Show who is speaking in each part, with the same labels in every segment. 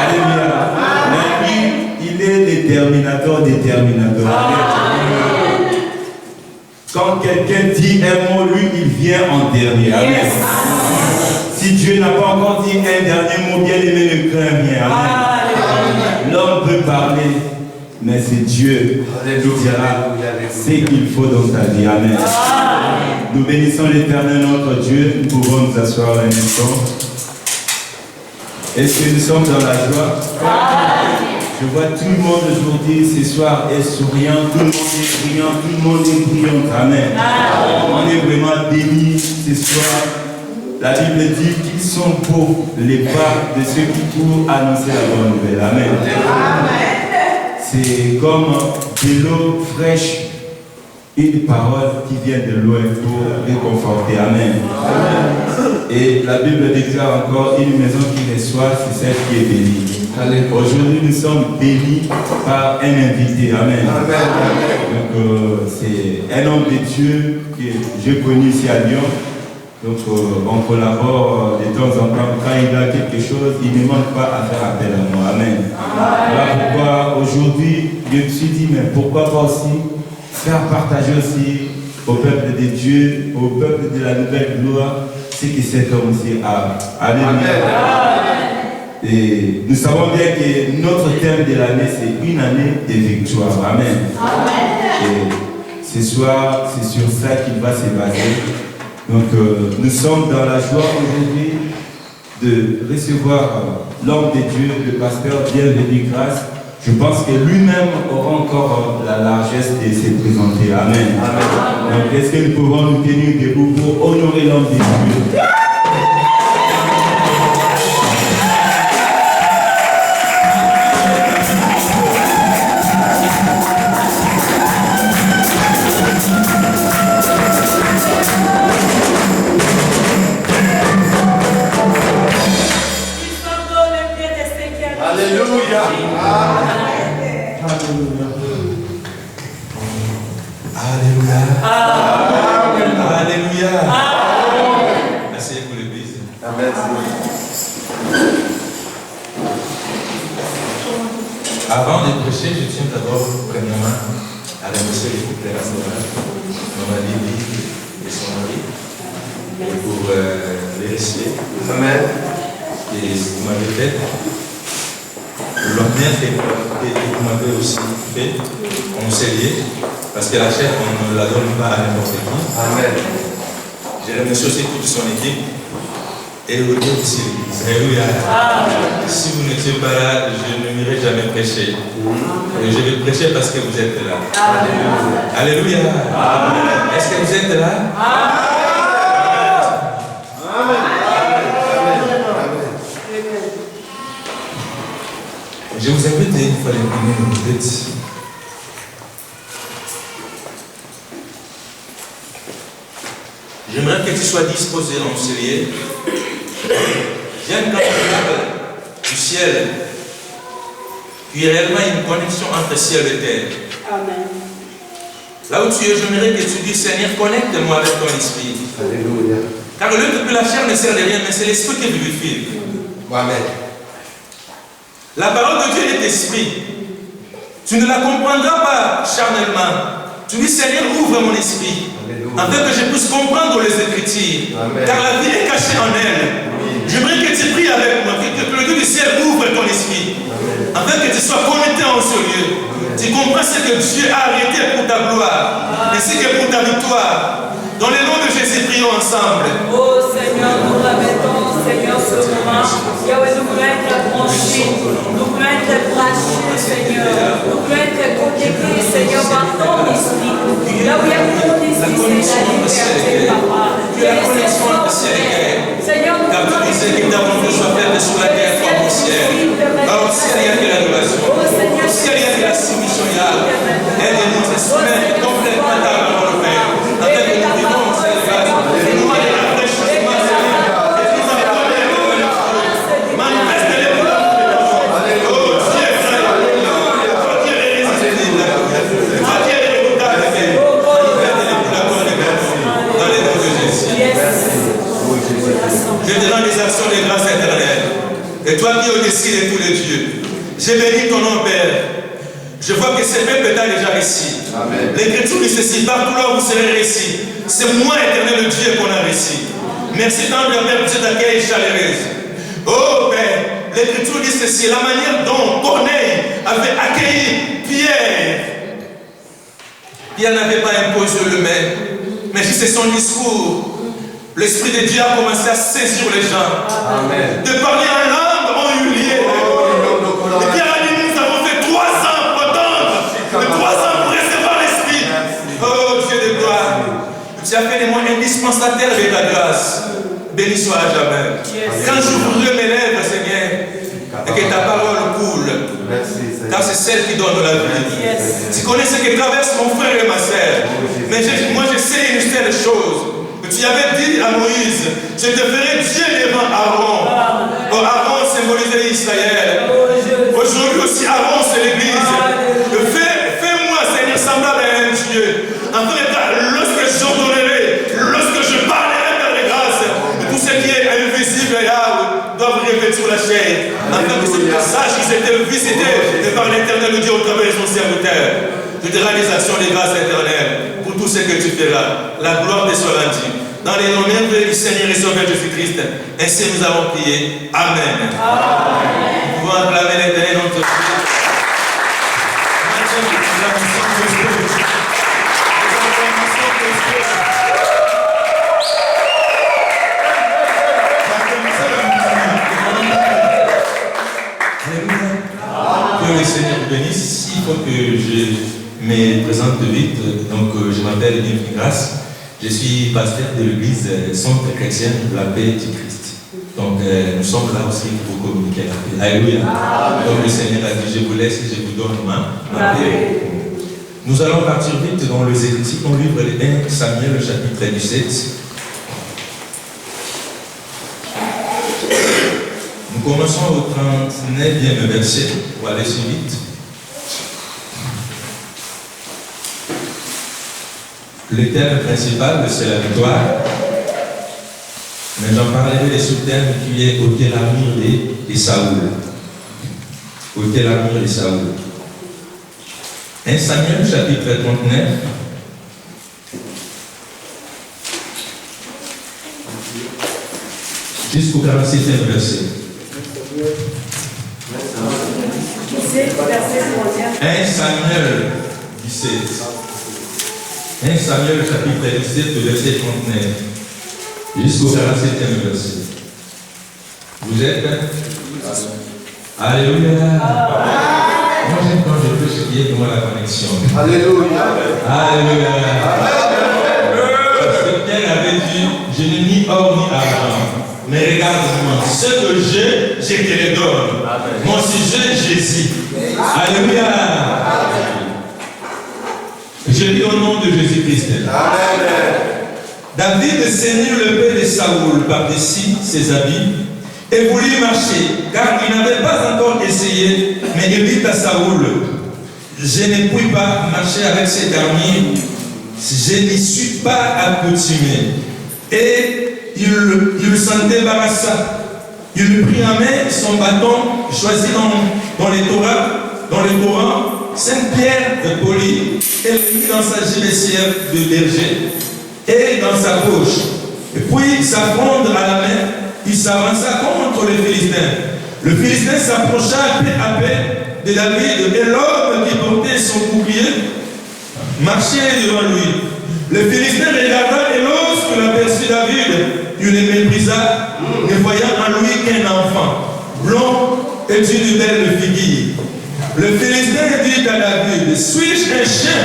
Speaker 1: Alléluia. Mais lui, il est déterminateur. Quand quelqu'un dit un mot, lui, il vient en dernier. Amen. Si Dieu n'a pas encore dit un dernier mot, bien aimé, ne crains rien. Amen. L'homme peut parler, mais c'est Dieu qui dira ce qu'il faut dans ta vie. Amen. Nous bénissons l'Éternel notre Dieu. Nous pouvons nous asseoir un instant. Est-ce que nous sommes dans la joie? Je vois tout le monde aujourd'hui, ce soir, est souriant, tout le monde est brillant, tout le monde est brillant. Amen. On est vraiment bénis ce soir. La Bible dit qu'ils sont beaux, les pas de ceux qui courent annoncer la bonne nouvelle. Amen. C'est comme de l'eau fraîche, une parole qui vient de loin pour réconforter. Amen. Et la Bible déclare encore une maison qui reçoit, c'est celle qui est bénie. Aujourd'hui, nous sommes bénis par un invité. Amen. Donc, c'est un homme de Dieu que j'ai connu ici à Lyon. Donc, on collabore de temps en temps. Quand il a quelque chose, il ne manque pas à faire appel à moi. Amen. Voilà pourquoi aujourd'hui, je me suis dit, mais pourquoi pas aussi faire partager aussi au peuple de Dieu, au peuple de la nouvelle gloire, ce que cet homme aussi a. Alléluia. Et nous savons bien que notre thème de l'année, c'est une année de victoire. Amen. Et ce soir, c'est sur ça qu'il va se baser. Donc, nous sommes dans la joie aujourd'hui de recevoir l'homme de Dieu, le pasteur Bienvenu Grâce. Je pense que lui-même aura encore la largesse de se présenter. Amen. Donc, est-ce que nous pouvons nous tenir debout pour honorer l'homme de Dieu?
Speaker 2: Avant de prêcher, je tiens d'abord premièrement à remercier l'équipe de la Sauvage, Maman Lily et son mari, pour les respects. Amen. Et vous m'avez fait l'honneur que vous m'avez aussi fait conseiller, parce que la chef, on ne la donne pas à n'importe qui. Amen. Je remercie aussi toute son équipe. Et aussi l'église. Alléluia. Si vous n'étiez pas là, je ne m'irai jamais prêcher. Et je vais prêcher parce que vous êtes là. Alléluia. Est-ce que vous êtes là? Je vous invite une fois les premiers têtes. J'aimerais que tu sois disposé dans le cellier. J'ai un candidat du ciel qui est réellement une connexion entre ciel et terre. Amen. Là où tu es, j'aimerais que tu dises, Seigneur, connecte-moi avec ton esprit. Alléluia. Car l'œuvre depuis la chair ne sert de rien, mais c'est l'esprit qui vivifie. Amen. La parole de Dieu est esprit. Tu ne la comprendras pas charnellement. Tu dis, Seigneur, ouvre mon esprit. Afin que je puisse comprendre les Écritures. Amen. Car la vie est cachée en elle. J'aimerais que tu pries avec moi, que le Dieu du ciel ouvre ton esprit. Amen. Afin que tu sois connecté en ce lieu. Amen. Tu comprends ce que Dieu a arrêté pour ta gloire, ainsi que pour ta victoire. Dans le nom de Jésus, prions ensemble.
Speaker 3: Oh Seigneur, nous remettons, Seigneur, ce moment. Yahweh, nous voulons être branchés, nous voulons être branchés, Seigneur. Nous voulons être connectés, Seigneur, par ton esprit. Là où il y a ton esprit, c'est la liberté, Papa.
Speaker 2: Tu es la connexion entre ciel et terre.
Speaker 3: Seigneur, nous
Speaker 2: car tu disais que ta volonté soit faite sur la terre comme au ciel. Car au ciel, il y a de l'adoration. Au ciel, il y a de la soumission. Aide-nous à se soumettre complètement à ta parole, Père. Afin que nous vivons cette grâce. Et nous allons la fraîche semence de vie. Et nous allons manifester les paroles de Dieu. Oh Dieu, frère. Toi qui es irrésistible. Toi qui es redoutable, Père. Manifeste-les pour la gloire de Dieu. Dans les noms de Jésus. Je demande des actions. l'action des grâces éternelles. Et toi qui es au-dessus de tous les dieux, j'ai béni ton nom, Père. Je vois que ce peuple est déjà réussi. L'Écriture dit ceci, partout là où vous serez réussi, c'est moi, éternel le Dieu, qu'on a réussi. Merci tant bien, Père, pour cet accueil chaleureux. Oh Père, l'Écriture dit ceci, la manière dont Corneille avait accueilli Pierre. Pierre n'avait pas imposé le même, mais juste son discours. L'Esprit de Dieu a commencé à saisir les gens. Amen. De parler en langue ont eu lieu. Et Pierre a dit, nous avons fait 3 ans pour attendre. 3 ans pour recevoir l'Esprit. Oh Dieu de gloire. Tu as fait des moyens indispensables de ta grâce. Béni soit à jamais. Quand j'ouvrirai mes lèvres, Seigneur, et que ta parole coule, car c'est celle qui donne la vie. Tu connais ce que traverse mon frère et ma sœur. Mais moi je sais une seule chose. Tu avais dit à Moïse, je te ferai Dieu devant Aaron. Oh, Aaron symbolisait Israël. Aujourd'hui aussi, Aaron c'est l'Église. Fais-moi, Seigneur, semblable à un Dieu. En tout cas, lorsque j'ordonnerai, lorsque je parlerai par les grâces, tout ce qui est invisible là doit revêtir la chair. Afin que ce message qui s'était visité par l'Éternel Dieu au travers de son serviteur. Tu diras les actions des grâces éternelles pour tout ce que tu feras. La gloire te soit rendue. Dans les noms merveilleux du Seigneur et Sauveur Jésus-Christ. Ainsi nous avons prié. Amen. Amen. Nous pouvons acclamer l'Éternel dans notre vie. Que le Seigneur bénisse. Il faut que je me présente vite. Donc, je m'appelle Bienvenue Grâce. Je suis pasteur de l'église Centre chrétienne de la paix du Christ. Donc, nous sommes là aussi pour communiquer la paix. Alléluia. Donc, le Seigneur a dit, je vous laisse et je vous donne ma paix. Nous allons partir vite dans les Écritures, dans le livre de 1 Samuel, le chapitre 17. Nous commençons au 39e verset, pour aller si vite. Le thème principal, c'est la victoire. Mais j'en parlerai des sous-thèmes qui est ôter l'armure de Saoul. Ôter l'armure de Saoul. 1 Samuel, chapitre 39. Jusqu'au 47e verset. 1 Samuel 17. 1 Samuel chapitre 17, verset 39, jusqu'au 47e verset. Vous êtes? Alléluia. Moi j'aime quand je peux ce qui est pour moi la connexion. Alléluia. Alléluia. Parce que Pierre avait dit, je n'ai ni or ni argent. Mais regarde-moi, ce que j'ai, je te le donne. Mon sujet, Jésus. Alléluia. Je dis au nom de Jésus-Christ. David saignit le père de Saoul par-dessus ses habits et voulut marcher, car il n'avait pas encore essayé, mais il dit à Saoul, je ne puis pas marcher avec cette armure, je n'y suis pas accoutumé. Et il s'en débarrassa. Il prit en main son bâton, choisi dans les Torahs, 5 pierres polies, et le mit dans sa gibecière de berger et dans sa poche. Et puis, sa fronde à la main, il s'avança contre les Philistins. Le Philistin s'approcha peu à peu de David, et l'homme qui portait son bouclier marchait devant lui. Le Philistin regarda, et lorsqu'il aperçut David, il le méprisa, ne voyant en lui qu'un enfant, blond et d'une belle figure. Le Philistin dit à David, suis-je un chien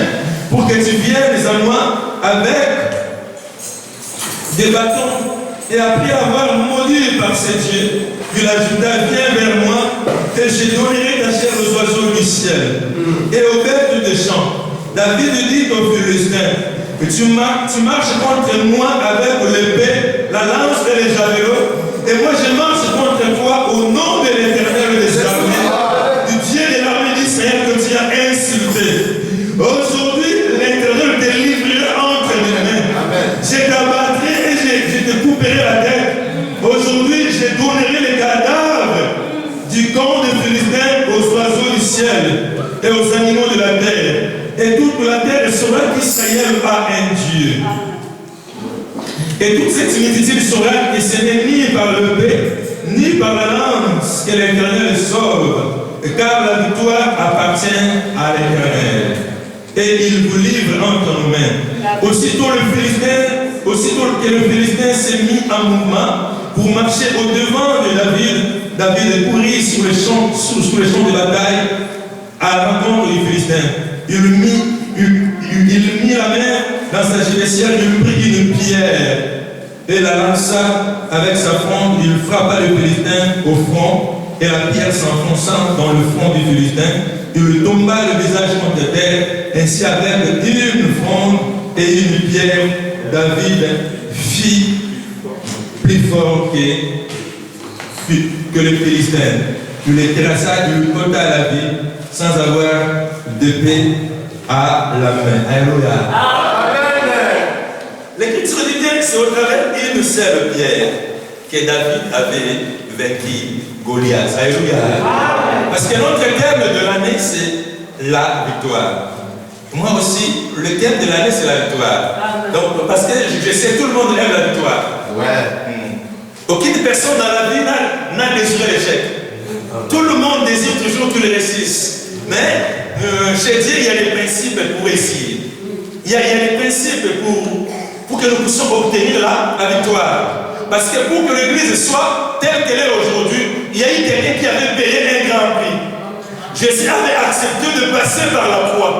Speaker 2: pour que tu viennes à moi avec des bâtons? Et après avoir maudit par ses dieux, il ajouta, viens vers moi et je donnerai ta chair aux oiseaux du ciel et aux bêtes des champs. David dit au Philistin, tu marches contre moi avec l'épée, la lance et les javelots, et moi je marche contre toi au nom de l'Éternel des armées, du Dieu de l'armée d'Israël que tu as insulté. Aujourd'hui, l'Éternel te livrera entre mes mains. Je t'abattrai et je te couperai la tête. Aujourd'hui, je donne
Speaker 4: camp des Philistins aux oiseaux du ciel et aux animaux de la terre. Et toute la terre saura qu'Israël a un Dieu. Et toute cette multitude saura que ce n'est ni par le paix, ni par la lance que l'Éternel sauve, car la victoire appartient à l'Éternel. Et il vous livre entre nos mains. Aussitôt que le Philistin s'est mis en mouvement pour marcher au devant de David courit sur les champs de bataille à la rencontre du Philistin. Il mit la main dans sa gibecière, il prit une pierre et la lança avec sa fronde. Il frappa le Philistin au front et la pierre s'enfonçant dans le front du Philistin, il tomba le visage contre terre. Ainsi avec une fronde et une pierre, David fit plus fort que le Philistin. Il les traça, il lui ôta la vie sans avoir d'épée à la main. Alléluia. Amen.
Speaker 2: L'Écriture dit bien que c'est au travers d'une seule pierre que David avait vaincu Goliath. Alléluia. Parce que notre thème de l'année, c'est la victoire. Moi aussi, le thème de l'année, c'est la victoire. Donc, parce que je sais que tout le monde aime la victoire.
Speaker 4: Ouais.
Speaker 2: Aucune personne dans la vie n'a désiré l'échec. Tout le monde désire toujours qu'il réussisse. Mais chez Dieu, il y a des principes pour réussir. Il y a des principes pour que nous puissions obtenir la victoire. Parce que pour que l'Église soit telle qu'elle est aujourd'hui, il y a eu quelqu'un qui avait payé un grand prix. Jésus avait accepté de passer par la croix.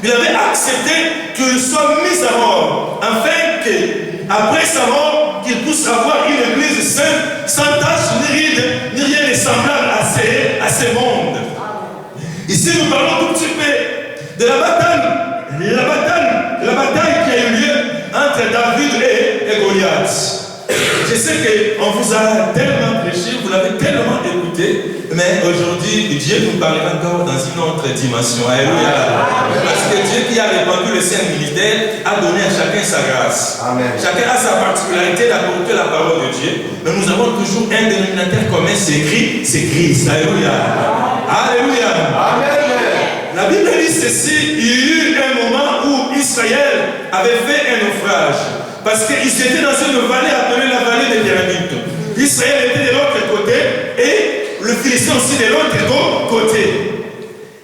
Speaker 2: Il avait accepté qu'il soit mis à mort, afin qu'après sa mort, qu'il puisse avoir une église sainte, sans tache, ni ride, ni rien de semblable à ces mondes. Ici, nous parlons tout petit peu de la bataille qui a eu lieu entre David et Goliath. Je sais qu'on vous a tellement prêché, vous l'avez tellement écouté, mais aujourd'hui, Dieu nous parlera encore dans une autre dimension. Alléluia. Parce que Dieu qui a répandu le sein militaire a donné à chacun sa grâce. Amen. Chacun a sa particularité d'apporter la parole de Dieu, mais nous avons toujours un dénominateur commun, c'est Christ. Alléluia. Alléluia. Amen. La Bible dit ceci, il y a eu un moment où Israël avait fait un naufrage. Parce qu'ils étaient dans une vallée appelée la vallée des Pyramides. Israël était de l'autre côté et le Philistin aussi de l'autre côté.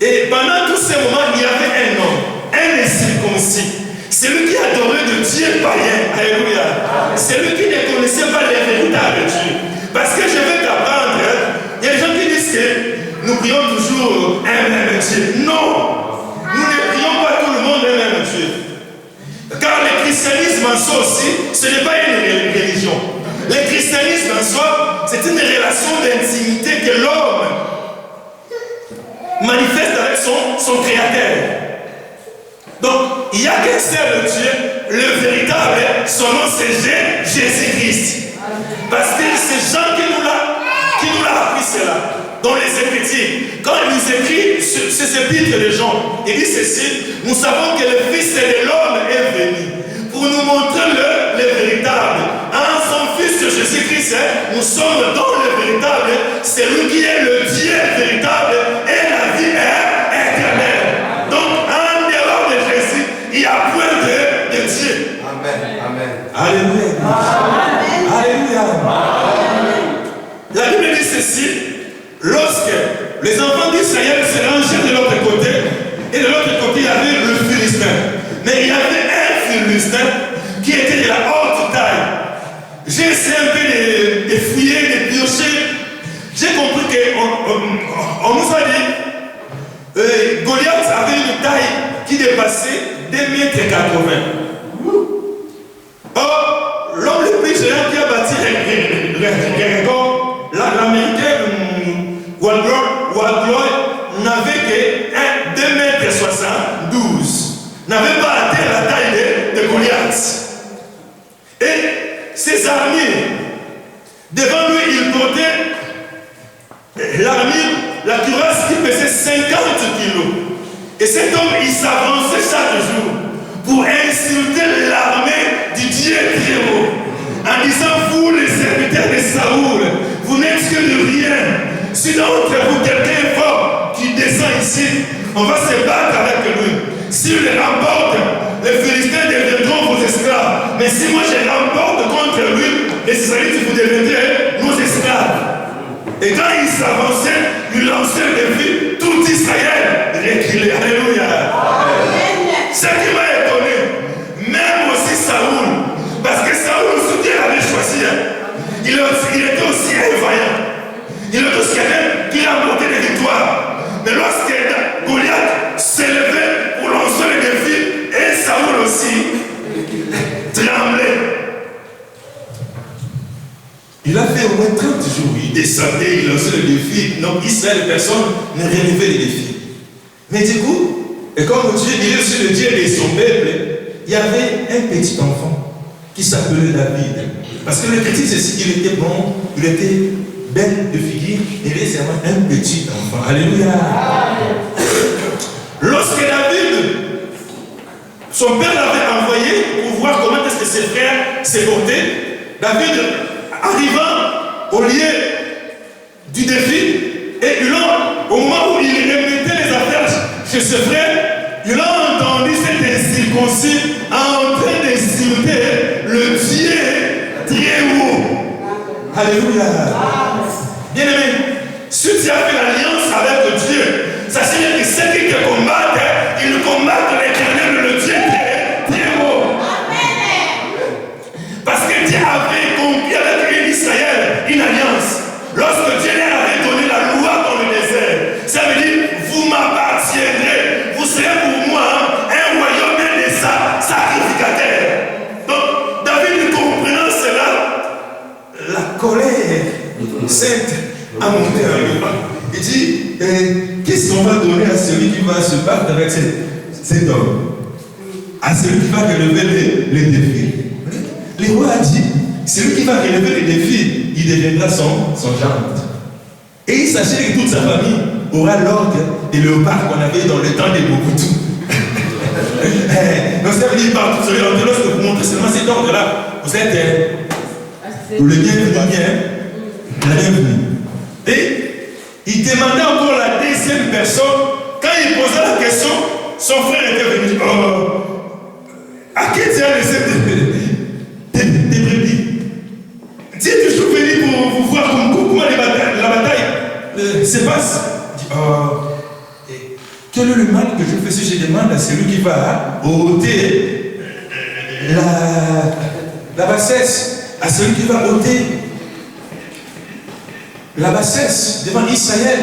Speaker 2: Et pendant tous ces moments, il y avait un homme, un incirconcis. Celui qui adorait de Dieu païen. Alléluia. Celui qui ne connaissait pas les véritables Dieu. Parce que je vais t'apprendre, il y a des gens qui disent que nous prions toujours un même Dieu. Non, nous ne prions pas tout le monde un même Dieu. Car le christianisme en soi aussi, ce n'est pas une religion. Le christianisme en soi, c'est une relation d'intimité que l'homme manifeste avec son créateur. Donc, il n'y a qu'un seul Dieu, le véritable, son nom c'est Jésus-Christ. Parce que c'est Jean qui nous l'a appris cela. Dans les Écritures, quand il nous écrit ces épîtres de Jean, il dit ceci: nous savons que le Fils de l'homme est venu pour nous montrer le véritable. En son Fils Jésus-Christ, nous sommes dans le véritable. C'est lui qui est le Dieu véritable et la vie est éternelle. Donc, en dehors de Jésus, il n'y a point de Dieu. Amen. Amen. Alléluia. Amen. Alléluia. Amen. La Bible dit ceci: lorsque les enfants d'Israël se rangèrent de l'autre côté, et de l'autre côté il y avait le Philistin. Mais il y avait un Philistin qui était de la haute taille. J'ai essayé un peu de fouiller, de piocher. J'ai compris qu'on nous a dit Goliath avait une taille qui dépassait 2,80 m. Or, l'homme le plus géant qui a bâti l'Américain Waldroy n'avait que 2,72 m, n'avait pas atteint la taille de Goliath. Et ses armures, devant lui, il portait l'armure, la cuirasse qui pesait 50 kg. Et cet homme, il s'avançait chaque jour pour insulter l'armée du Dieu très haut, en disant: vous, les serviteurs de Saoul, vous n'êtes que de rien.
Speaker 4: si d'entre vous quelqu'un est fort qui descend ici, on va se battre avec lui. S'il les remporte, les Philistins deviendront vos esclaves. Mais si moi je remporte contre lui, les Israélites, vous deviendrez nos esclaves. Et quand il s'avançait, il lançait le défi, tout Israël reculait. Alléluia. Ce qui m'a étonné, même aussi Saoul, parce que Saoul aussi Dieu l'avait choisi. Il était aussi un vaillant. Il était aussi quelqu'un qui remportait des victoires. Mais lorsque Goliath s'est levé pour lancer le défi, et Saoul aussi tremblait. Il a fait au moins 30 jours. Il descendait, il lançait le défi. Donc Israël, personne ne relevait les défis. Mais du coup, et comme Dieu, il est aussi le Dieu de son peuple, il y avait un petit enfant qui s'appelait David. Parce que le petit, c'est ce qu'il était bon, il était belle de figure, il était seulement un petit enfant. Alléluia. Lorsque David, son père l'avait envoyé pour voir comment est-ce que ses frères se portaient, David, arrivant au lieu du défi, et au moment où il remettait les affaires chez ses frères, il a entendu cet incirconcis en train d'insulter le Dieu très haut. Alléluia. Bien aimé, si tu as fait l'alliance avec Dieu, ça signifie que ceux qui te combattent, ils combattent l'Éternel, le Dieu très haut. Parce que Dieu avait conclu avec Israël une alliance. Lorsque Dieu leur avait donné la loi dans le désert, ça veut dire, vous m'appartiendrez, vous serez pour moi un royaume des sacrificateurs. Donc, David, comprenant cela, la colère sainte a monté à lui. Il dit, qu'est-ce qu'on va donner à celui qui va se battre avec cet homme? À celui qui va relever les défis. Le roi a dit, celui qui va relever les défis, il deviendra son gendre. Et il sachait que toute sa famille aura l'ordre et le léopard qu'on avait dans le temps des Mobutu. Donc ça veut dire partout sur l'ordre, lorsque vous montrez seulement cet ordre-là, vous êtes le bienvenu, la bienvenue. Et il demandait encore la deuxième personne, quand il posait la question, son frère était venu. À qui tu as laissé des brebis? Tu es toujours venu pour vous voir comment la bataille se passe. Quel est le mal que je fais si je demande à celui qui va ôter la bassesse, à celui qui va ôter la bassesse devant Israël?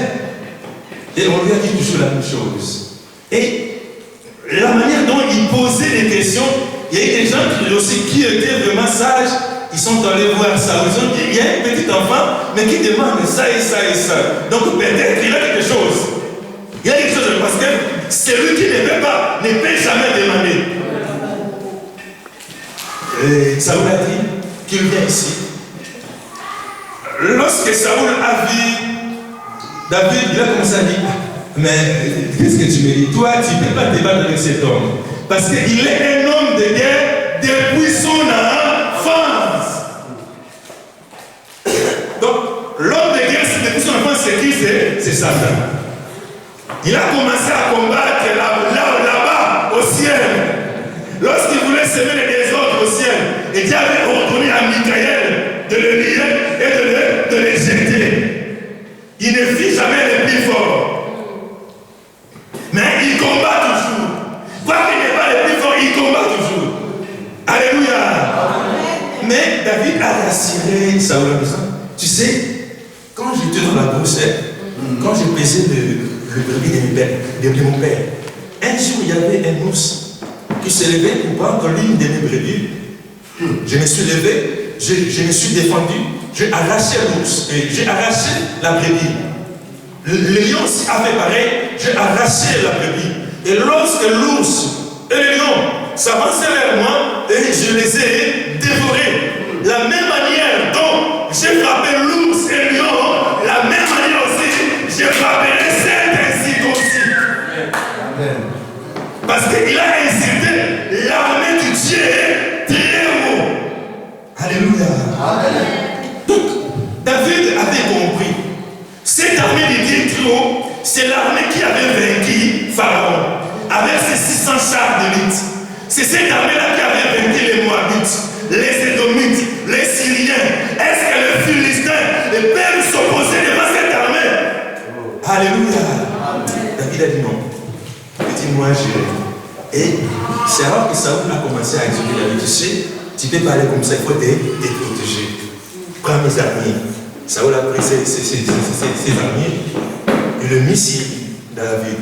Speaker 4: Et on lui a dit toujours la même chose. Et la manière dont il posait les questions, il y a eu des gens qui étaient vraiment sages. Ils sont allés voir ça. Ils ont dit, il y a un petit enfant, mais qui demande ça et ça et ça. Donc peut-être qu'il a quelque chose. Il y a quelque chose parce que celui qui ne peut jamais demander. Et Saoul a dit qu'il vient ici. Lorsque Saoul a vu David, il a commencé à dire, mais qu'est-ce que tu me dis? Toi, tu ne peux pas te battre avec cet homme. Parce qu'il est un homme de guerre depuis son enfance. Donc, l'homme de guerre, depuis son enfance, c'est qui? C'est Satan. Il a commencé à combattre là-bas, au ciel. Lorsqu'il voulait semer les désordres au ciel, et Dieu avait ordonné à Michaël de le lier et de le jeter. Il ne fit jamais le plus fort. Mais il combat toujours. Quoi qu'il n'est pas le plus fort, il combat toujours. Alléluia. Amen. Mais David a rassuré Saoul en disant, tu sais, quand j'étais dans la broussaille, quand je pesais le brebis de mon père, un jour il y avait un ours qui s'est levé pour prendre l'une de mes brebis. Je me suis levé, je me suis défendu, j'ai arraché l'ours, j'ai arraché la brebis. Le lion aussi a fait pareil, j'ai arraché la brebis. Et lorsque l'ours et le lion s'avançaient vers moi, et je les ai dévorés. La même manière dont j'ai frappé l'ours et le lion, la même manière aussi, j'ai frappé cet incirconcis. Parce qu'il a insulté l'armée du Dieu très haut. Alléluia. Amen. Donc, David avait compris. Cette armée Jéricho, c'est l'armée qui avait vaincu Pharaon, avec ses 600 chars d'élite. C'est cette armée-là qui avait vaincu les Moabites, les Édomites, les Syriens. Est-ce que les Philistins peuvent s'opposer devant cette armée? Alléluia. David a dit non. Il dit moi je. Et c'est rare que Saoul a commencé à exaucer David. Tu sais, tu peux parler comme ça, il faut te protéger. Prends mes armées. Saoul a pris ses armées et le mis sur David.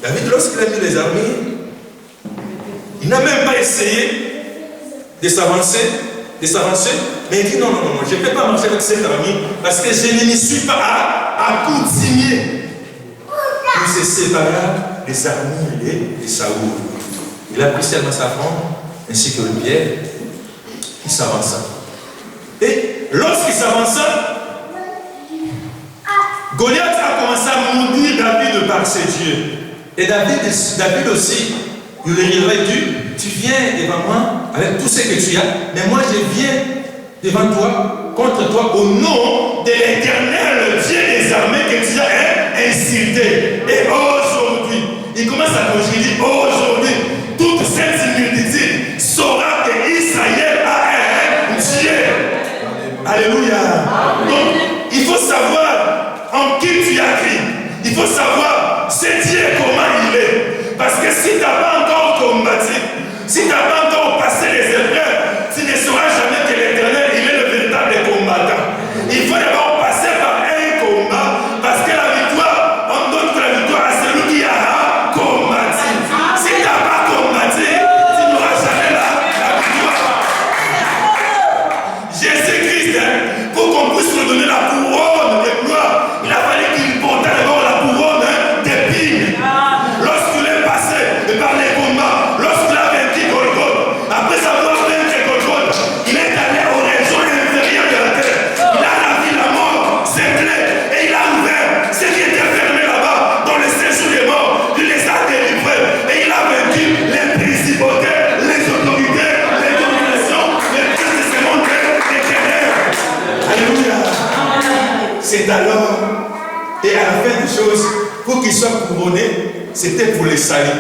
Speaker 4: David, lorsqu'il a mis les armées, il n'a même pas essayé de s'avancer, mais il dit non, je ne peux pas marcher avec cette armée parce que je ne m'y suis pas accoutumé. Il se sépara des armées de Saoul. Il a pris seulement sa femme ainsi que le pierre. Il s'avança. Et lorsqu'il s'avança, Goliath a commencé à maudire David par ses dieux. Et David aussi, il lui aurait dit, tu viens devant moi avec tout ce que tu as, mais moi je viens devant toi, contre toi, au nom de l'Éternel, Dieu des armées que tu as insulté. Et aujourd'hui, il commence à corriger, il dit, aujourd'hui, toute cette multitude saura que Israël a un Dieu. Alléluia. Donc, il faut savoir en qui tu as cru. Il faut savoir ce Dieu comment il est. Parce que si tu n'as pas encore combattu, si tu n'as pas encore passé les épreuves, tu ne sauras jamais que l'Éternel, il est le véritable combattant. Il faut d'abord passer par un combat, parce que la victoire, on donne la victoire à celui qui a combattu. Si tu n'as pas combattu, tu n'auras jamais la victoire. Jésus-Christ, pour qu'on puisse nous donner la couronne de gloire, il a fallu qu'il porte d'abord la couronne d'épines. Lorsqu'il est passé par les combats, lorsqu'il a vaincu Golgotha, après avoir vaincu Golgotha, il est allé aux régions inférieures de la terre. Il a lavé la mort, c'est clair, et il a ouvert ce qui était fermé là-bas, dans le séjour des morts. Il les a délivrés, et il a vaincu les principautés, les autorités, les dominations, les princes de ce monde, les ténèbres. Alléluia. C'est alors, et à la fin des choses, pour qu'il soit couronné, c'était pour les salir.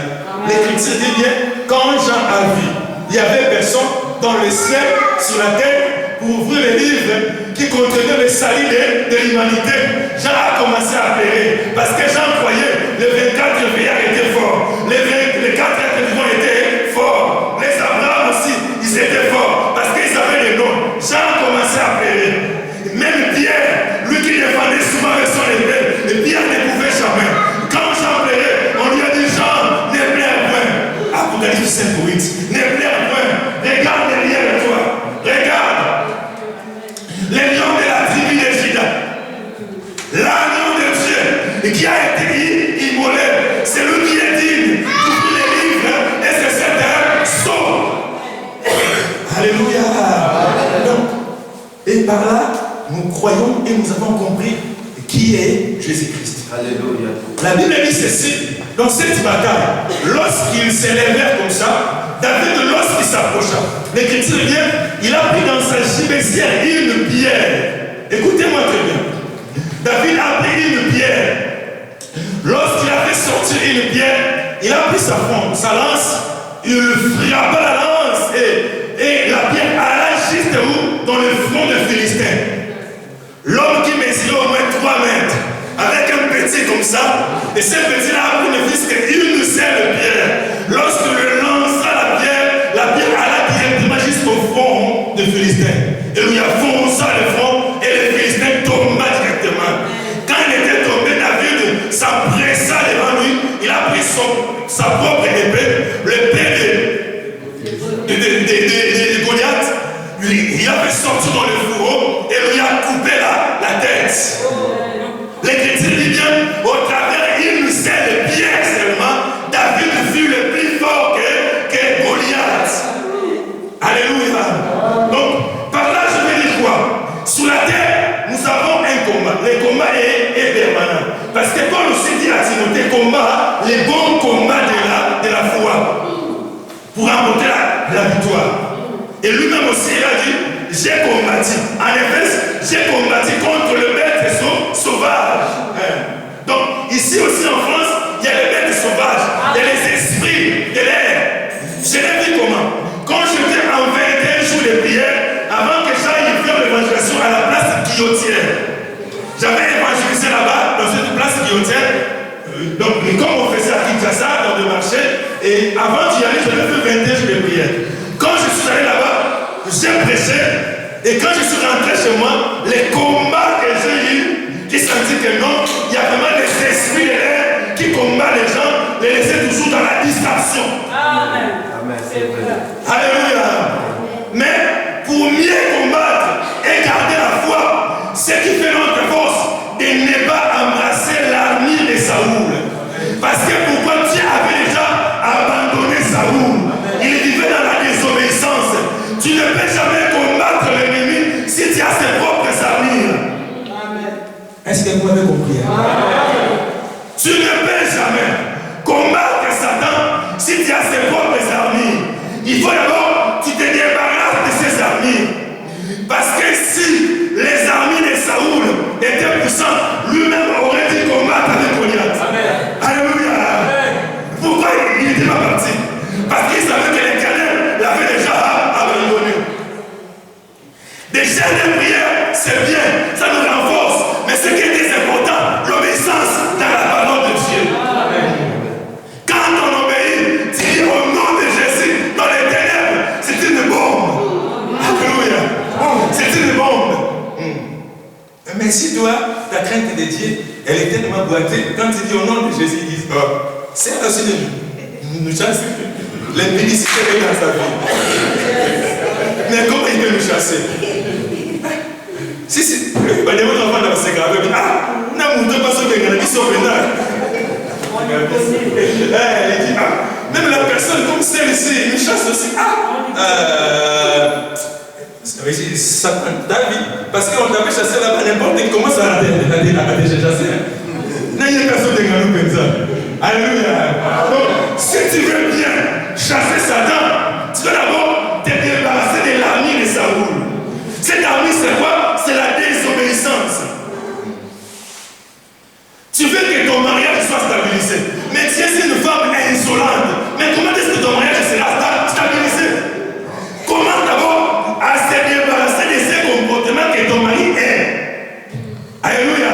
Speaker 4: L'Écriture dit bien, quand Jean a vu, il y avait personne dans le ciel, sur la terre, pour ouvrir les livres qui contenaient le salut de l'humanité. Jean a commencé à pleurer, parce que Jean croyait, les 24 vieillards étaient forts, les 4 êtres vivants étaient forts, les Abraham aussi, ils étaient forts, parce qu'ils avaient les noms. Jean a commencé à pleurer. Même Pierre, lui qui défendait souvent avec son épée, et Pierre ne pouvait jamais. Quand Jean pleurait, on lui a dit Jean, ne pleure point. Apocalypse 5:8. Ne pleure point. Regarde derrière toi. Regarde. Les lions de la tribu de Juda. L'agneau de Dieu qui a été immolé. C'est lui qui est digne d'ouvrir les livres et c'est cet sort. Alléluia. Donc, et par là, nous croyons et nous avons compris qui est Jésus-Christ.
Speaker 1: Alléluia.
Speaker 4: La Bible dit ceci, dans cette bataille, lorsqu'ils s'élevèrent comme ça, David, lorsqu'il s'approcha, l'Écriture vient, il a pris dans sa gibecière une pierre. Écoutez-moi très bien. David a pris une pierre. Lorsqu'il a fait sortir une pierre, il a pris sa fronde, sa lance, il frappa la lance et la pierre alla juste où? Dans le front de Philistin. L'homme qui mesurait au moins 3 mètres, avec un petit comme ça, et ce petit-là a pris ne fût qu'une seule pierre. Lorsque le lança la pierre alla directement jusqu'au front de Philistin. Et lui a foncé le front, et le Philistin tomba directement. Quand il était tombé, David s'appressa devant lui, il a pris sa propre épée, l'épée de Goliath. Il a fait sortir dans le fourreau et lui a coupé la tête. L'Écriture dit bien, au travers d'une seule pierre seulement, David fut le plus fort que Goliath. Alléluia. Donc, par là, je veux dire quoi? Sous la terre, nous avons un combat. Le combat est permanent. Parce que Paul aussi dit à Timothée, combat, les bons combats de la foi, pour remporter la victoire. Et lui-même aussi, il a dit, j'ai combattu. En effet, j'ai combattu contre le maître sauvage. Donc, prioritaire. Donc, comme on faisait à Kinshasa, dans le marché, et avant d'y aller, j'avais fait 21 jours de prière. Quand je suis allé là-bas, j'ai prêché, et quand je suis rentré chez moi, les combats que j'ai eus, j'ai senti que non, il y a vraiment des esprits de l'air qui combattent les gens, les laisser toujours dans la distraction.
Speaker 3: Amen.
Speaker 5: C'est vrai.
Speaker 4: Alléluia. Mais pour mieux combattre et garder la foi, ce qui fait notre force, de ne pas embrasser l'armure de Saoul. Parce que pourquoi Dieu avait déjà abandonné Saoul? Il vivait dans la désobéissance. Tu ne peux jamais combattre l'ennemi si tu as ses propres armures. Est-ce que vous avez compris? Tu ne peux jamais combattre Satan si tu as ses propres armures. Il faut d'abord que tu te débarrasses de ces armures. Parce que si les armures de Saoul étaient puissantes, lui-même aurait dû combattre avec Goliath. Alléluia. Pourquoi il n'était pas parti? Parce qu'il savait que l'Éternel l'avait déjà abandonné. Des chaînes de prière, c'est bien, ça nous renforce. Mais ce qui est très important, l'obéissance dans la parole de Dieu. Quand on obéit, tu dis au nom de Jésus, dans les ténèbres, c'est une bombe. Alléluia. C'est une bombe.
Speaker 2: Mais si toi, ta crainte de Dieu, elle est tellement boitée, quand tu dis au nom de Jésus, ils disent, oh, c'est aussi de nous chasser. L'impudicité est dans sa vie. Mais comment il peut nous chasser? Si, bah, les gens vont dans ce cas, ah, non, nous ne pas sauver, ils sont vénères. Elle dit, ah, même la personne comme celle-ci, nous chasse aussi. David, parce qu'on t'avait chassé là-bas, n'importe comment ça a déjà chassé. Il n'y a personne de nous comme ça. Alléluia. Donc, si tu veux bien chasser Satan, tu dois d'abord te débarrasser de l'armure de Saoul. Cette armure, c'est quoi? C'est la désobéissance. Tu veux que ton mariage soit stabilisé, mais tu es une femme insolente. Mais comment est-ce que ton mariage sera stabilisé? Comment d'abord à se débarrasser de ces comportements que ton mari est? Alléluia.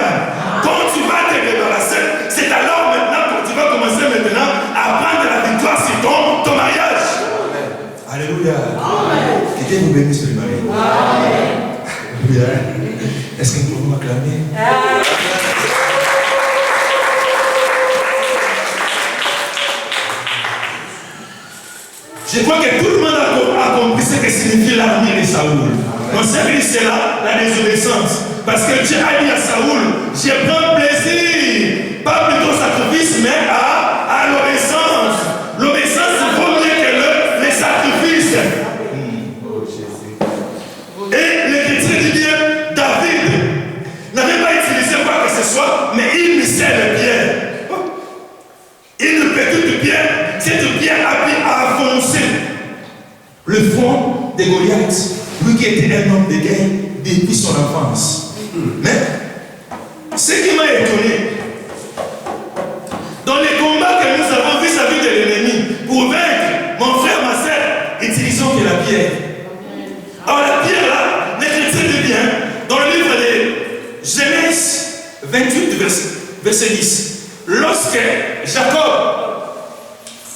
Speaker 2: Quand tu vas te débarrasser, c'est alors maintenant que tu vas commencer maintenant à prendre la victoire sur ton mariage. Alléluia. Que Dieu vous bénisse le mari. Alléluia. Est-ce que nous pouvons m'acclamer? Je crois que tout le monde a compris ce que signifie l'armure de Saoul. Donc c'est là la désobéissance. Parce que Dieu a dit à Saoul, je prends plaisir, pas plutôt au sacrifice, mais à l'obéissance. L'obéissance vaut mieux que les sacrifices. Et l'Écriture dit bien, David n'avait pas utilisé quoi que ce soit, mais il missait les pierres. Une petite pierre, cette pierre a pu enfoncer le front de Goliath, lui qui était un homme de guerre depuis son enfance. Mais ce qui m'a étonné, dans les combats que nous avons vis-à-vis de l'ennemi, pour vaincre mon frère, ma soeur, utilisons que la pierre. Alors la pierre là, l'Écriture dit bien, dans le livre de Genèse 28, verset 10. Lorsque Jacob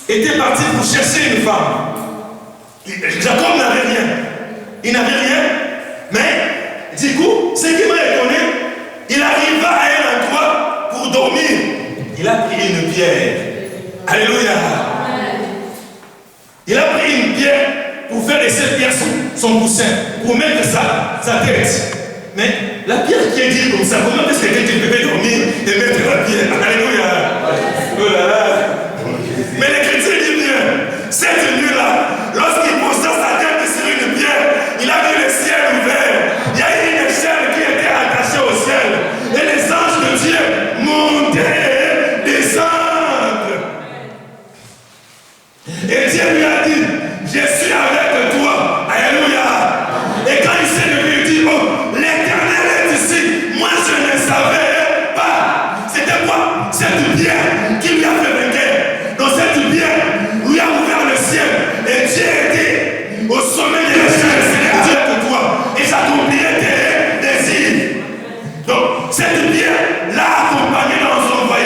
Speaker 2: était parti pour chercher une femme, Jacob n'avait rien. Il n'avait rien, mais du coup, ce qui m'a étonné, il arriva à un endroit pour dormir. Il a pris une pierre. Alléluia. Il a pris une pierre pour faire de cette pierre son coussin, pour mettre sa tête. Mais la pierre qui est dite comme ça, comment est-ce que quelqu'un peut dormir et mettre la pierre? Alléluia. Oh là là. Mais l'Écriture dit bien, cette nuit-là, lorsqu'il posa sa tête sur une pierre, il a vu le ciel ouvert. Il y a eu une échelle qui était attachée au ciel. Et les anges de Dieu montaient, descendent. Et Dieu lui a dit, je suis avec toi. Alléluia. Et quand il s'est levé, il dit, oh, l'Éternel est ici. Moi, je ne savais pas. C'était quoi? Cette pierre qui lui a fait vainqueur. Dans cette pierre, lui a ouvert le ciel. Et Dieu était au sommet de l'échelle. C'est Dieu pour toi. Et j'accomplirai tes désirs. Donc, cette pierre l'a accompagné dans son voyage.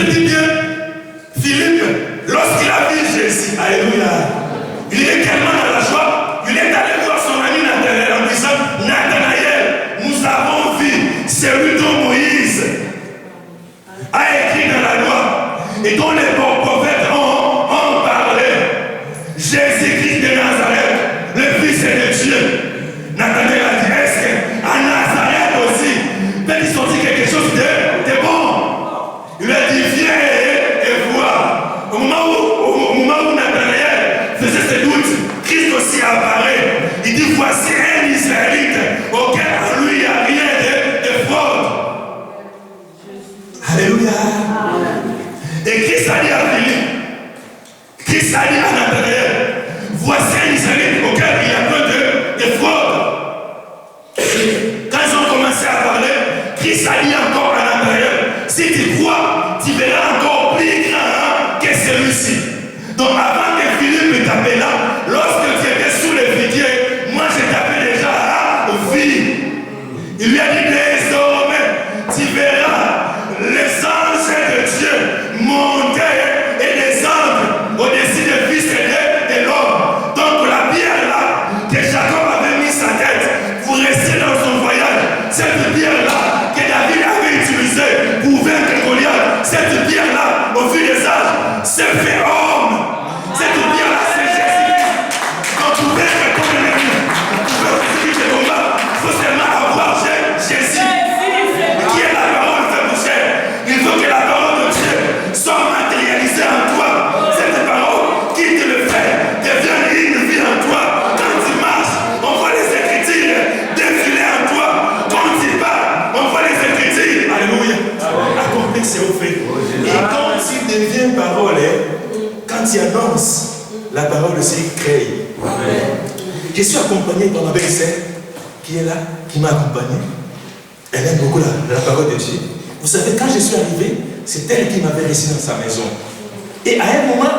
Speaker 4: L'écriture dit bien, Philippe, lorsqu'il a vu Jésus, alléluia, il est tellement dans la joie, il est allé voir son ami Nathanaël en disant, Nathanaël, nous avons vu celui dont Moïse a écrit dans la loi et dont les prophètes ont parlé. Jésus-Christ de Nazareth, le Fils de Dieu. Nathanaël a dit, est-ce qu'à Nazareth aussi, peut-il sortir quelque chose de bon? Il lui a dit, viens et vois. Au moment où Nathanaël faisait ses doutes, Christ aussi apparaît. Il dit, voici un Israélite auquel en lui il n'y a rien de fraude. Alléluia. Et Christ a dit à Philippe, Christ a dit à Nathanaël, voici un Israélite auquel il n'y a pas de fraude. Quand ils ont commencé à parler, Christ a dit encore à Nathanaël, si tu crois, tu verras encore plus grand que celui-ci. Donc avant que Philippe t'appela, lorsque tu étais sous le figuier, moi je t'appelais déjà à vie. Il lui a dit, désormais, tu verras les anges de Dieu monter et descendre au-dessus des fils de l'homme. Donc la pierre là, que Jacob avait mis sa tête pour rester dans son voyage, cette pierre là que David avait utilisée pour vaincre Goliath, cette pierre là, au fil des âges, s'est fait homme. Cette pierre là, c'est Jésus. Quand tu vaincre ton ennemi, tu peux réussir tes combats, il faut seulement avoir Jésus. Qui est la parole fait pour chair. Il faut que la parole de Dieu soit matérialisée en toi. Cette parole qui te le fait devient une vie en toi. Quand tu marches, on voit les Écritures défiler en toi. Quand tu parles, on voit les Écritures. Alléluia. Accomplir c'est au fait. Et quand il devient parole, quand il annonce, la parole aussi crée. Je suis accompagné par ma belle-sœur qui est là, qui m'a accompagné. Elle aime beaucoup la parole de Dieu. Vous savez, quand je suis arrivé, c'est elle qui m'avait reçu dans sa maison. Et à un moment,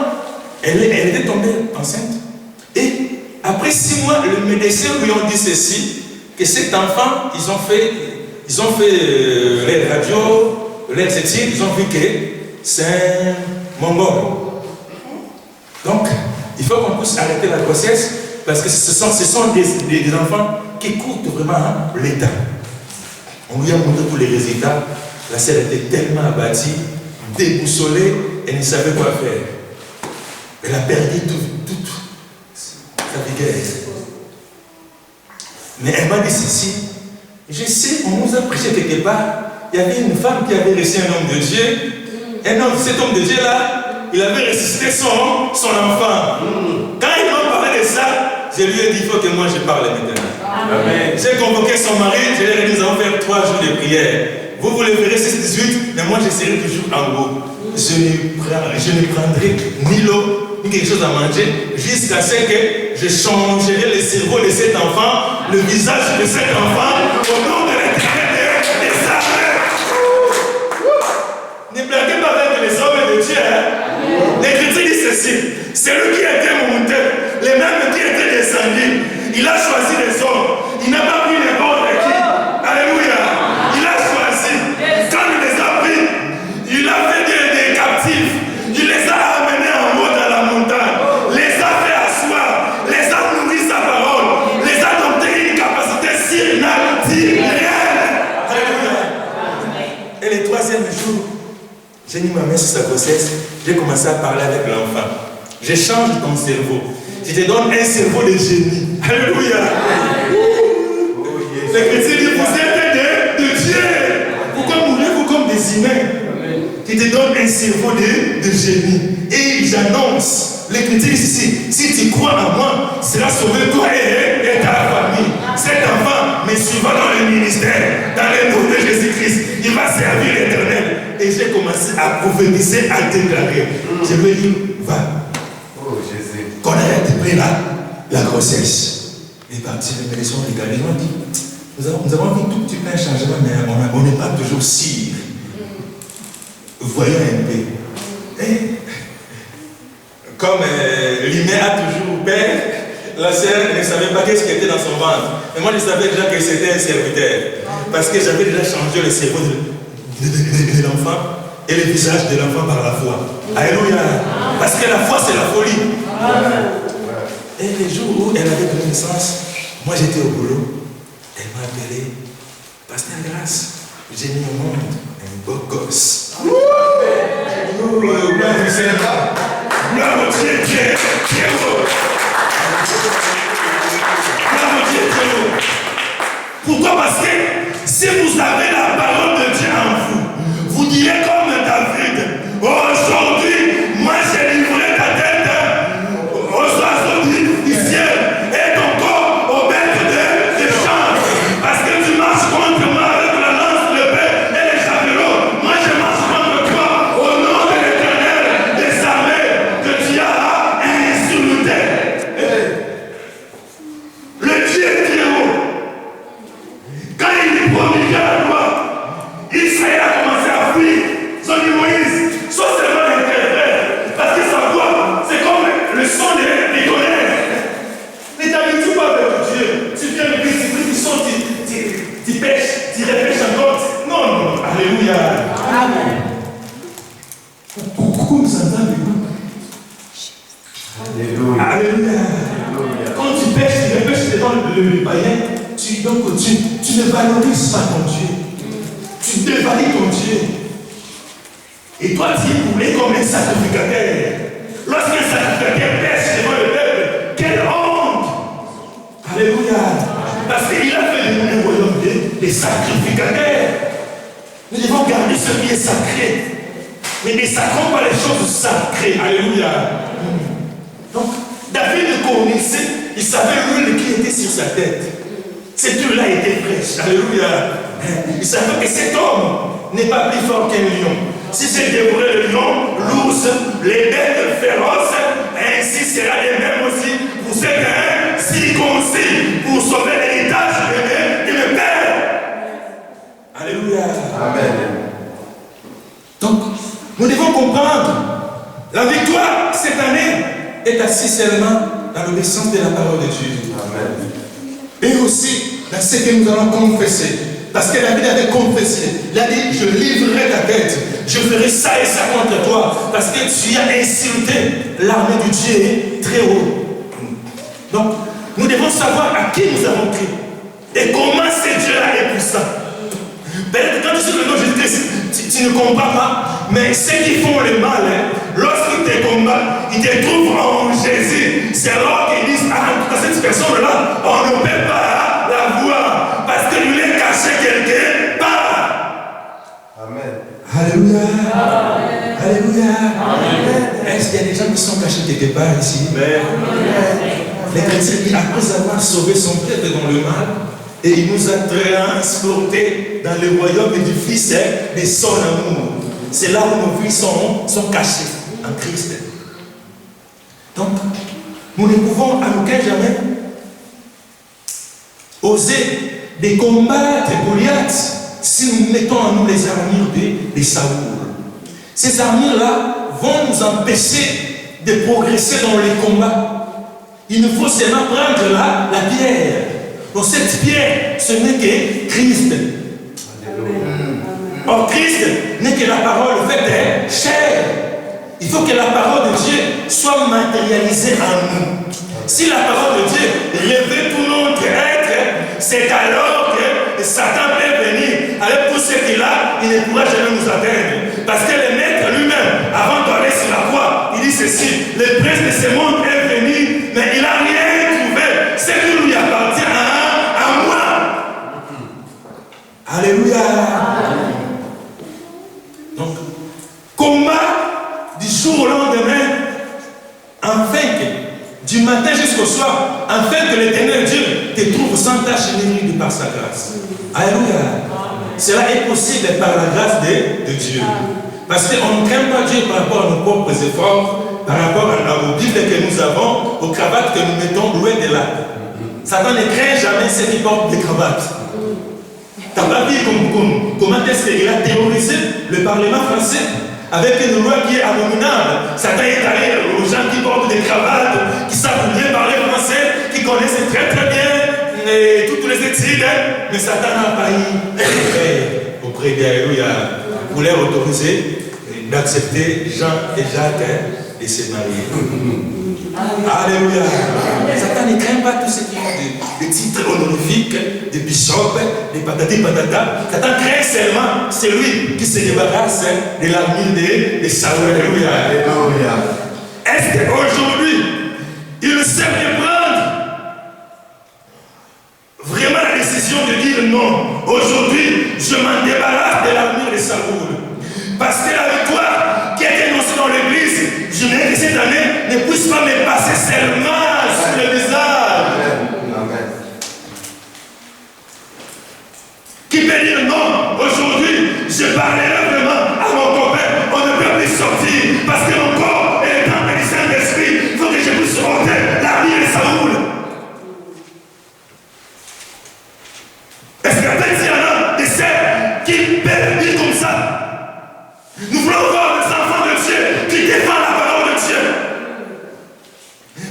Speaker 4: elle était tombée enceinte. Et après 6 mois, le médecin lui ont dit ceci, que cet enfant, ils ont fait les radios, les études, ils ont vu que c'est un mongol. Donc, il faut qu'on puisse arrêter la grossesse parce que ce sont des enfants qui coûtent vraiment l'État. On lui a montré tous les résultats. La sœur était tellement abattue, déboussolée, elle ne savait quoi faire. Elle a perdu toute sa vigueur. Mais elle m'a dit ceci. Je sais, on nous a prêché quelque part. Il y avait une femme qui avait reçu un homme de Dieu. Cet homme de Dieu-là, il avait ressuscité son enfant. Quand il m'a parlé de ça, je lui ai dit, il faut que moi je parle maintenant. J'ai convoqué son mari, je lui ai dit, nous allons faire 3 jours de prière. Vous le verrez 6-18, mais moi je serai toujours en haut. Je ne prendrai ni l'eau, ni quelque chose à manger, jusqu'à ce que je changerai le cerveau de cet enfant, le visage de cet enfant, au nom de l'Éternel des armées. Ne blaguez pas avec les hommes de Dieu. L'Écriture dit ceci, c'est lui qui était monté, les mêmes qui étaient descendus. Il a choisi les hommes. Il n'a pas pris les bords de qui? Alléluia. Il a choisi. Quand il les a pris, il a fait des captifs. Il les a amenés en haut dans la montagne. Les a fait asseoir. Les a nourri sa parole. Les a donné une capacité surnaturelle. Alléluia. Et le 3e jour, j'ai mis ma main sur sa grossesse. J'ai commencé à parler avec l'enfant. Je change ton cerveau. Je te donne un cerveau de génie. Alléluia. L'Écriture dit, vous êtes de Dieu. Pourquoi mourrez-vous comme des humains? Je te donne un cerveau de génie. Et j'annonce, l'Écriture dit ici, si tu crois en moi, sera sauvé toi et ta famille. Cet enfant me suivra dans le ministère, dans le nom de Jésus-Christ. Il va servir l'Éternel. Et j'ai commencé à prophétiser, à déclarer. Je me dis, va. Qu'on arrête de prendre la grossesse. Les partis de médecins ont regardé, ils ont dit, nous avons vu tout petit peu un changement, mais on n'est pas toujours sûr. Voyons un peu. Et, comme l'humain a toujours peur, la sœur ne savait pas qu'est-ce qui était dans son ventre. Et moi, je savais déjà que c'était un serviteur. Parce que j'avais déjà changé le cerveau de l'enfant. et le visage de l'enfant par la foi. Alléluia. Parce que la foi, c'est la folie. Et les jours où elle avait donné naissance, moi j'étais au boulot, elle m'a appelé, Pasteur Grâce, j'ai mis au monde un beau gosse. Gloire au Dieu, Dieu haut. Gloire au Dieu, Dieu haut. Pourquoi? Parce que si vous avez la parole de Dieu en vous, vous direz comme David, aujourd'hui, moi j'ai livré ta tête aux oiseaux du ciel et ton corps aux bêtes des champs. Parce que tu marches contre moi avec la lance, l'épée et les javelots. Moi je marche contre toi au nom de l'Éternel des armées que tu as insulté. Le Dieu très haut, quand il est promulgué la loi, Israël a commencé à fuir. Son dit Moïse, soit seulement l'interprète, parce que sa voix, c'est comme le son des tonnerres. Ne t'habitues pas avec Dieu. Tu viens de l'église, tu sens, tu pêches, tu répèches encore. Non, non, alléluia. Amen. Pourquoi nous entendons? Alléluia. Alléluia. Quand tu pêches, tu répèches devant le païen, tu ne valorises pas ton Dieu. Tu dévalides ton Dieu. Et toi, tu es voulu comme un sacrificateur. Lorsqu'un sacrificateur pêche devant le peuple, quelle honte! Alléluia! Parce qu'il a fait de nous un royaume des sacrificateurs. Nous devons garder ce qui est sacré. Mais ne sacrons pas les choses sacrées. Alléluia! Donc, David connaissait, il savait l'huile qui était sur sa tête. Cette huile-là était fraîche. Alléluia! Il savait que cet homme n'est pas plus fort qu'un lion. Si j'ai dévoré le lion, l'ours, les bêtes féroces, ainsi sera les mêmes aussi pour ceux qui circoncis pour sauver l'héritage de mes pères. Alléluia. Amen. Donc, nous devons comprendre, la victoire cette année est assise seulement dans l'obéissance de la parole de Dieu. Amen. Et aussi dans ce que nous allons confesser. Parce que David avait confessé. Il a dit, je livrerai ta tête. Je ferai ça et ça contre toi. Parce que tu as insulté l'armée du Dieu très haut. Donc, nous devons savoir à qui nous avons cru. Et comment ce Dieu-là est puissant. Peut-être quand tu sais le nom de Jésus-Christ, tu ne combats pas. Mais ceux qui font le mal, lorsqu'ils te combattent, ils te trouvent en Jésus. C'est alors qu'ils disent, ah, cette personne-là, on ne peut pas la voir. Parce que nous l'avons caché quelque part. Amen. Alléluia. Amen. Alléluia. Amen. Est-ce qu'il y a des gens qui sont cachés quelque part ici? Amen. Les chrétiens, après avoir sauvé son peuple dans le mal, et il nous a transportés dans le royaume du Fils de son amour. C'est là où nos vies sont cachées en Christ. Donc, nous ne pouvons à aucun jamais oser de combattre Goliath si nous mettons en nous les armures de Saoul. Ces armures-là vont nous empêcher de progresser dans les combats. Il nous faut seulement prendre la pierre. Donc cette pierre, ce n'est que Christ. Or Christ n'est que la parole faite chair. Il faut que la parole de Dieu soit matérialisée en nous. Si la parole de Dieu revêt tout notre être, c'est alors que Satan peut venir. Avec tout ce qu'il a, il ne pourra jamais nous atteindre. Parce que le maître lui-même, avant d'aller sur la croix, il dit ceci: le prince de ce monde est venu, mais il n'a rien trouvé. Ce qui lui appartient à moi. Alléluia. Donc, combat du jour au lendemain, afin que du matin jusqu'au soir, afin que l'Éternel Dieu te trouve sans tâche ni par sa grâce. Alléluia. Cela est possible par la grâce de Dieu. Parce qu'on ne craint pas Dieu par rapport à nos propres efforts, par rapport aux Bibles que nous avons, aux cravates que nous mettons loin de là. Satan ne craint jamais ceux qui portent des cravates. Tu n'as pas vu comment est-ce qu'il a terrorisé le Parlement français avec une loi qui est abominable. Satan est allé aux gens qui portent des cravates, qui savent bien parler français, qui connaissent très très bien toutes les études, mais Satan n'a pas eu auprès d'Alléluia pour les autoriser d'accepter Jean et Jacques et se marier. Alléluia. Satan ne craint pas tout ce qui est de titres honorifiques, de bishop, de patati patata. Satan craint seulement celui qui se débarrasse de l'armure de Saül. Alléluia. Est-ce qu'aujourd'hui, il sait de prendre vraiment la décision de dire non? Aujourd'hui, je m'en débarrasse de l'armure de Saül. Parce que la victoire qui est énoncée dans l'église, je n'ai que cette année, ne puisse pas me passer seulement sur le visage. Amen. Qui peut dire non? Aujourd'hui, je parlerai vraiment à mon copain. On ne peut plus sortir parce que mon corps est le temple du Saint-Esprit. Il faut que je puisse monter l'armure de Saül. Est-ce que peut-être il y en a des sœurs qui peuvent dire comme ça? Nous voulons voir des enfants de Dieu qui défendent la parole de Dieu.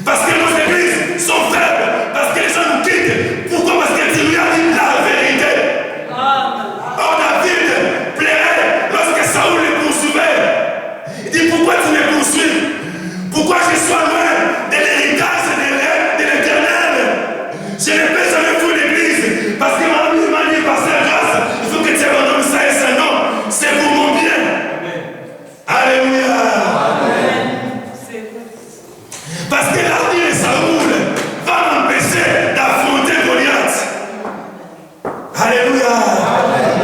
Speaker 4: Parce que nos églises sont faibles, parce que les gens nous quittent. Pourquoi? Parce que Dieu lui a dit la vérité. Or David plairait lorsque Saül le poursuivait. Il dit: pourquoi tu me poursuis? Pourquoi je sois loin de l'héritage de l'Éternel? Je ne peux jamais fuir l'église parce que ma vie m'a dit par sa grâce, il faut que tu abandonnes ça et ça. Non, c'est pour mon bien. Alléluia. Amen. Parce que l'armure de Saül va m'empêcher d'affronter Goliath. Alléluia. Amen.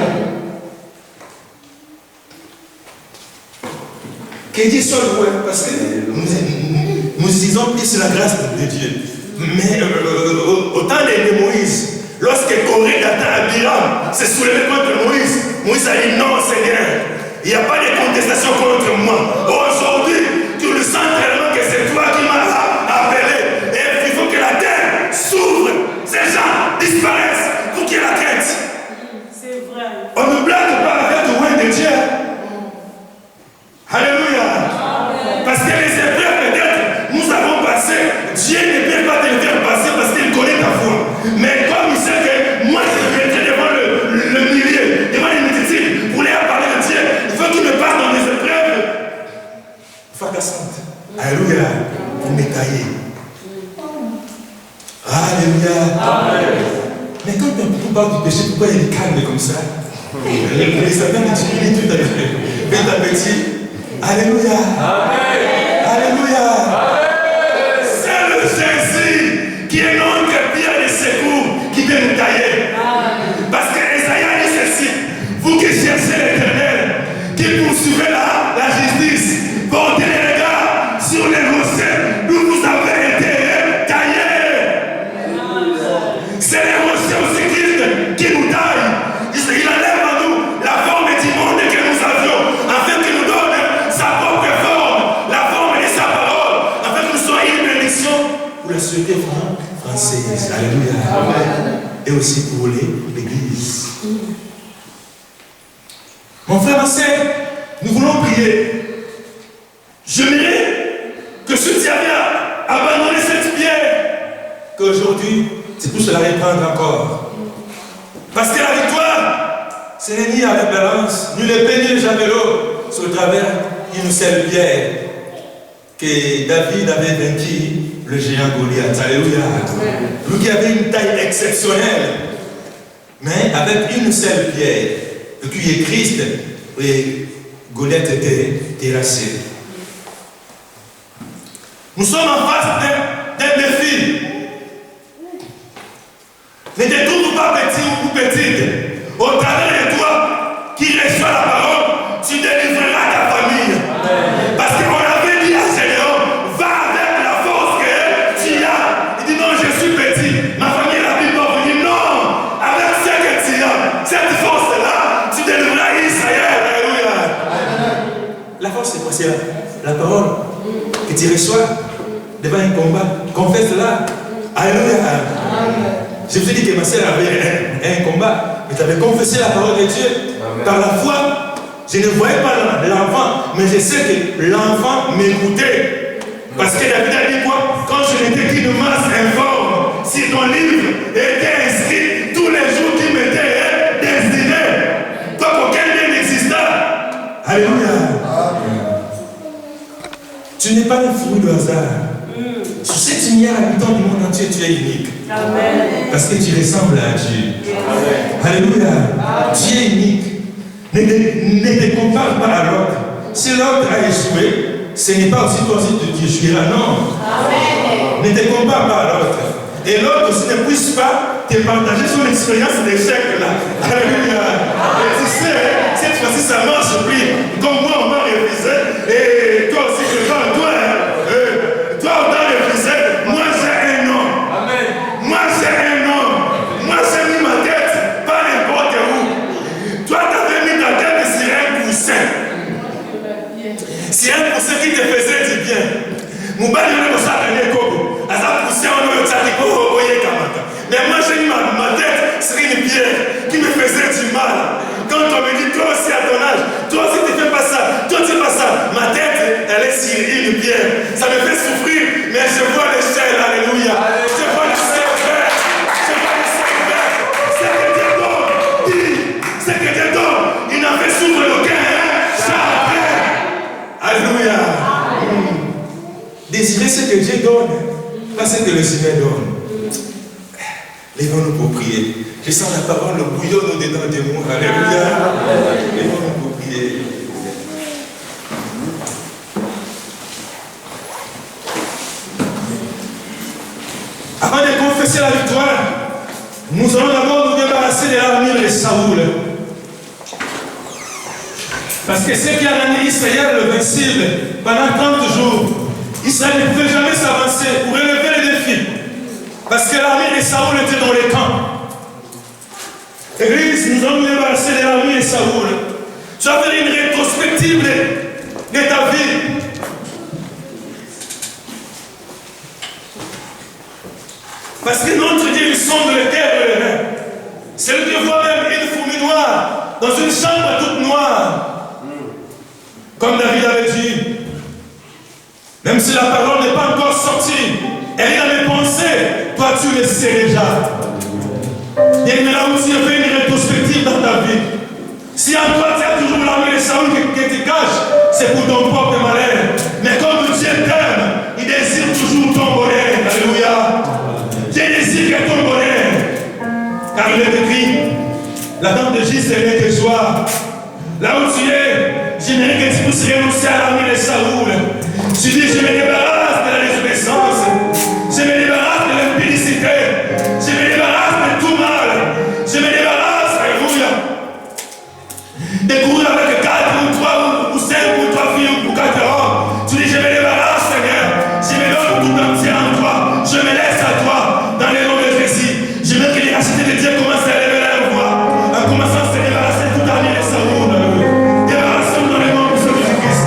Speaker 4: Que Dieu soit loué, parce que nous utilisons plus la grâce de Dieu. Mais au temps de Moïse, lorsque Corée atteint Abiram, s'est soulevé contre Moïse, Moïse a dit: non, Seigneur, il n'y a pas de contestation contre moi. Aujourd'hui, tu le sens tellement que c'est toi qui m'as appelé. Et il faut que la terre s'ouvre, ces gens disparaissent pour qu'il y ait la quête.
Speaker 3: C'est vrai.
Speaker 4: On ne blague pas avec le roi de Dieu. Alléluia. Amen. Parce que les épreuves, peut-être, nous avons passé. Dieu ne peut pas te le faire passer parce qu'il connaît ta foi. Mais comme il sait que moi, je viendrai devant le milieu, devant les multitudes, pour leur parler de Dieu, il faut qu'il me passe dans des épreuves fracassantes. Alléluia. Pour me tailler. Alléluia. Amen. Mais quand on parle du péché, pourquoi il est calme comme ça? Les Satan diminue tout à petit. Alléluia. Amen. Alléluia. Amen. C'est le Jésus qui est non que pierre de secours qui peut nous tailler. Amen. Parce que Esaïe dit ceci: vous qui cherchez l'Éternel, qui poursuivez la justice, portez les regards sur les rochers d'où vous avez été taillés. C'est les rochers aussi qui nous taillent. Il enlève à nous la forme du monde que nous avions, afin qu'il nous donne sa propre forme, la forme de sa parole, afin que nous soyons une bénédiction pour la société française. Alléluia. Amen. Et aussi pour l'Église. Mon frère, ma sœur, nous voulons prier. J'aimerais que si tu avais abandonné cette pierre, qu'aujourd'hui, tu puisses la reprendre encore. Parce que la victoire, ce n'est ni avec balance, ni l'épée, ni le javelot, sur travers une seule pierre que David avait vaincu le géant Goliath. Alléluia. Lui qui avait une taille exceptionnelle, mais avec une seule pierre, qui est Christ, et Goliath était terrassé. Nous sommes en face d'un défi. Ne te trouve pas petit ou petite. Au travers de toi qui reçoit la parole, tu délivreras ta famille. Amen. Parce qu'on avait dit à Gédéon: va avec la force que tu as. Il dit: non, je suis petit. Ma famille est la plus pauvre. Il dit: non, avec ce que tu as, cette force-là, tu délivreras Israël. Alléluia. La force, c'est quoi? C'est la parole que tu reçois devant un combat. Confesse-la. Alléluia. Amen. Je vous ai dit que ma sœur avait un combat, mais tu avais confessé la parole de Dieu. Amen. Par la foi. Je ne voyais pas l'enfant, mais je sais que l'enfant m'écoutait. Parce que David a dit quoi? Quand je n'étais qu'une masse informe, si ton livre était inscrit tous les jours qui m'étaient destinés, toi, aucun bien n'exista. Alléluia. Amen. Tu n'es pas le fruit du hasard. Sur 7 milliards d'habitants du monde entier, tu es unique.
Speaker 3: Amen.
Speaker 4: Parce que tu ressembles à Dieu. Alléluia. Tu es unique. Ne te compare pas à l'autre. Si l'autre a échoué, ce n'est pas aussi toi aussi tu échoueras. Non. Amen. Ne te compare pas à l'autre. Et l'autre aussi ne puisse pas te partager son expérience d'échec là. Alléluia. Et tu sais, cette fois-ci ça marche plus. Comme moi on m'a révisé. Et toi aussi je parle. Toi on t'a révisé. Moi j'ai un nom. Amen. Moi j'ai un nom. Moi j'ai mis ma tête. Pas n'importe où. Toi t'avais mis ta tête sur un coussin. C'est un coussin qui te faisait du bien. Moubali on est comme ça à l'époque. À ça coussin on est comme ça. Mais moi j'ai mis ma tête sur une pierre qui me faisait du mal. Quand on me dit, toi aussi à ton âge, toi aussi tu ne fais pas ça, toi tu ne fais pas ça, ma tête elle est sur une pierre. Ça me fait souffrir, mais je vois l'échelle, alléluia. Je vois le ciel vert, je vois le ciel vert. C'est que Dieu donne, c'est que Dieu donne. Il n'a fait souffrir aucun, jamais. Alléluia. Désirer ce que Dieu donne, pas ce que le Seigneur donne. Lèvons-nous pour prier. Je sens la parole bouillonne au-dedans de moi. Alléluia. Lèvons-nous pour prier. Avant de confesser la victoire, nous allons d'abord nous débarrasser de l'armure de Saoul. Parce que ce qui a rendu Israël le invincible pendant 30 jours, Israël ne pouvait jamais s'avancer pour relever les défis. Parce que l'armée de Saoul était dans les camps. Église, nous allons nous débarrasser de l'armée de Saoul. Tu as fait une rétrospective de ta vie. Parce que notre Dieu, il sonde le cœur et le rein. C'est le Dieu voit même une fourmi noire dans une chambre toute noire. Comme David avait dit. Même si la parole n'est pas encore sortie, elle est dans mes pensées. Toi, tu le sais déjà. Et maintenant aussi, il fait une rétrospective dans ta vie. Si en toi, tu as toujours l'armée de Saoul qui te cache, c'est pour ton propre malheur. Mais comme Dieu t'aime, il désire toujours ton bonheur. Alléluia. Dieu désire que ton bonheur. Car il est écrit, la dame de Gis est que soir. Là où tu es, j'aimerais que tu puisses renoncer à l'armée de Saoul. Tu dis, je me débarrasse de la désobéissance. Je me débarrasse de l'impudicité. Je me débarrasse de tout mal. Je me débarrasse, alléluia. De courir avec 4 ou 3 ou 5 ou 3 filles ou 4 hommes. Tu dis, je me débarrasse, Seigneur. Je me donne tout entier en toi. Je me laisse à toi dans le nom de Jésus. Je veux que les rachetés de Dieu commencent à lever leur voix. En commençant à se débarrasser de toute l'armée de Saoul. Débarrassons dans le nom de Jésus-Christ.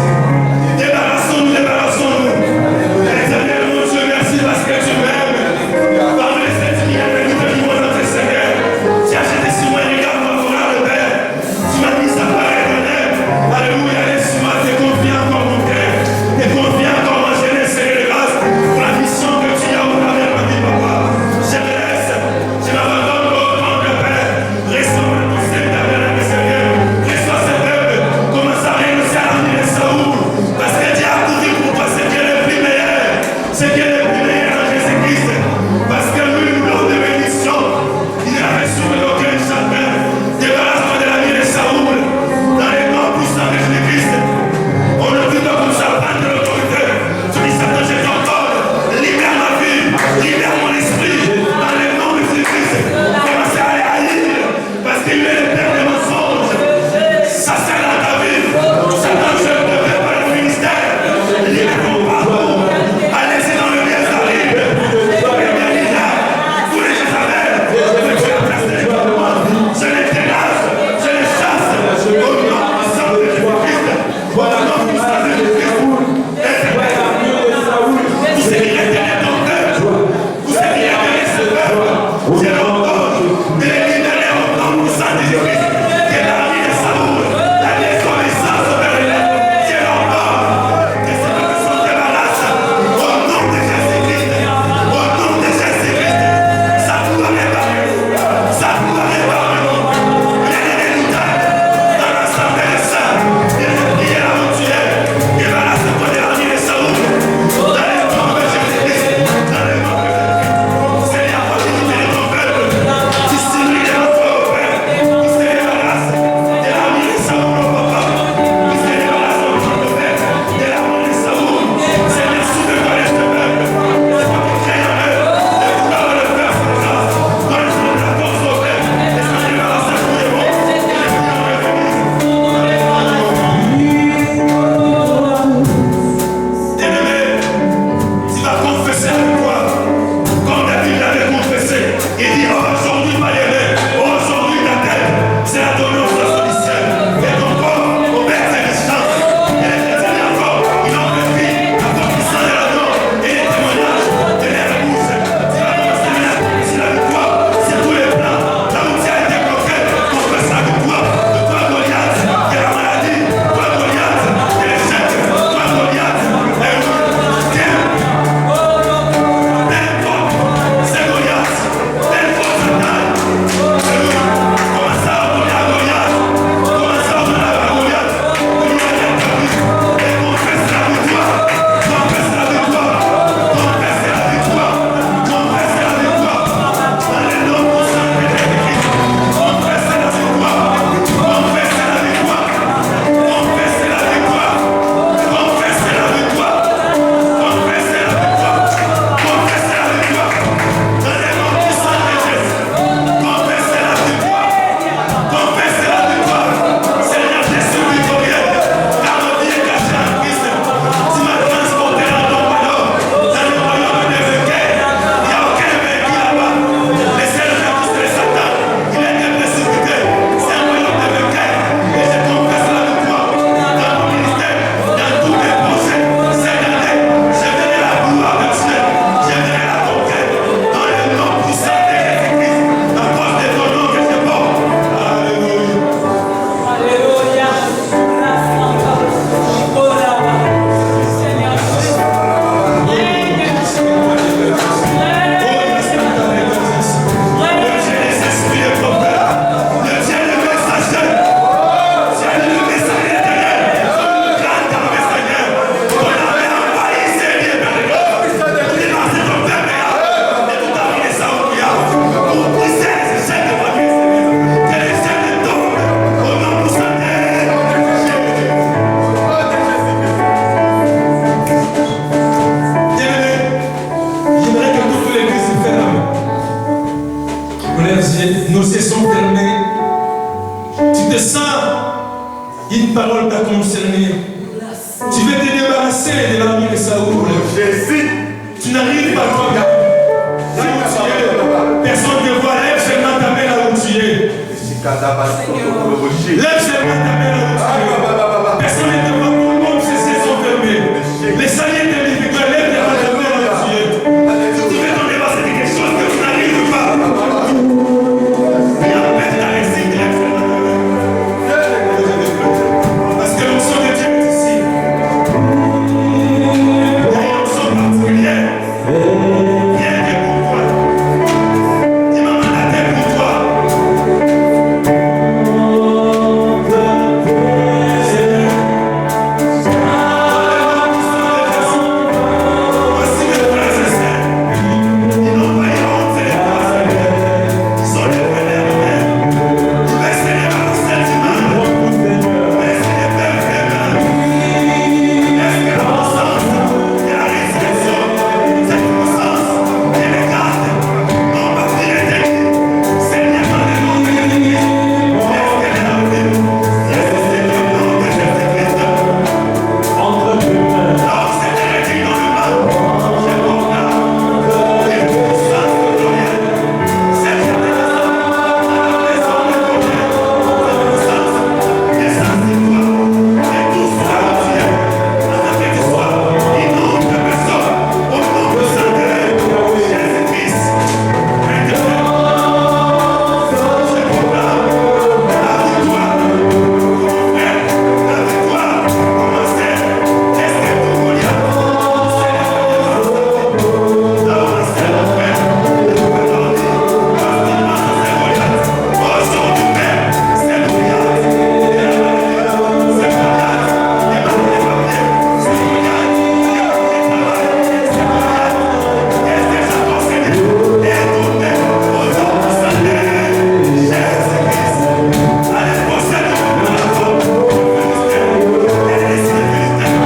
Speaker 4: parole t'a concerné. Tu veux te débarrasser de l'armée de Saoul. Tu n'arrives pas à toi. Personne ne te voit. Lève seulement ta main là où tu es. Lève seulement ta main là où tu es. Personne ne te voit. Tout le monde ses yeux sont fermés. Les saliers de l'Église, lève ta main là où tu es. Tu veux t'en débarrasser de quelque chose que tu n'arrives pas. Il y a peine à rester. Parce que l'onction de Dieu est ici. Il y a une onction particulière. Viens Dieu pour toi. Il m'a mandaté pour toi. Voici mes frères et sœurs. Ils n'ont pas eu honte de les passer. Ils sont les premiers eux-mêmes. Ils veulent se débarrasser du mal. Mais c'est les pères vraiment. Est-ce que la puissance et la résurrection, cette puissance et les gardes n'ont pas pris les techniques? C'est le nom des noms de l'Église. Est-ce qu'elle est en Bible? Est-ce que c'est le nom de Jésus-Christ? Alors c'est hérétique dans le mal. Je condamne les puissances glorieuses. C'est le nom de la maison de Dieu. La puissance et sa victoire. Et tout sera entier. Dans la fête d'histoire, il nomme la personne au nom de Jésus-Christ. Maintenant, je condamne la victoire. Mon frère, la victoire commençait. Est-ce que tout Goliath? C'est la première fois. D'abord, c'est mon frère. Je peux leur dire, parce qu'il m'a lancé Goliath. Aujourd'hui, Père, c'est Goliath. Et la maladie, c'est Goliath. Et ma papier, c'est Goliath. Et mon travail, c'est Goliath. Qu'est-ce que j'ai enseigné? Et tout est au nom du Seigneur Jésus-Christ. Allez, procède dans la forme du ministère. Et laissez le ministère.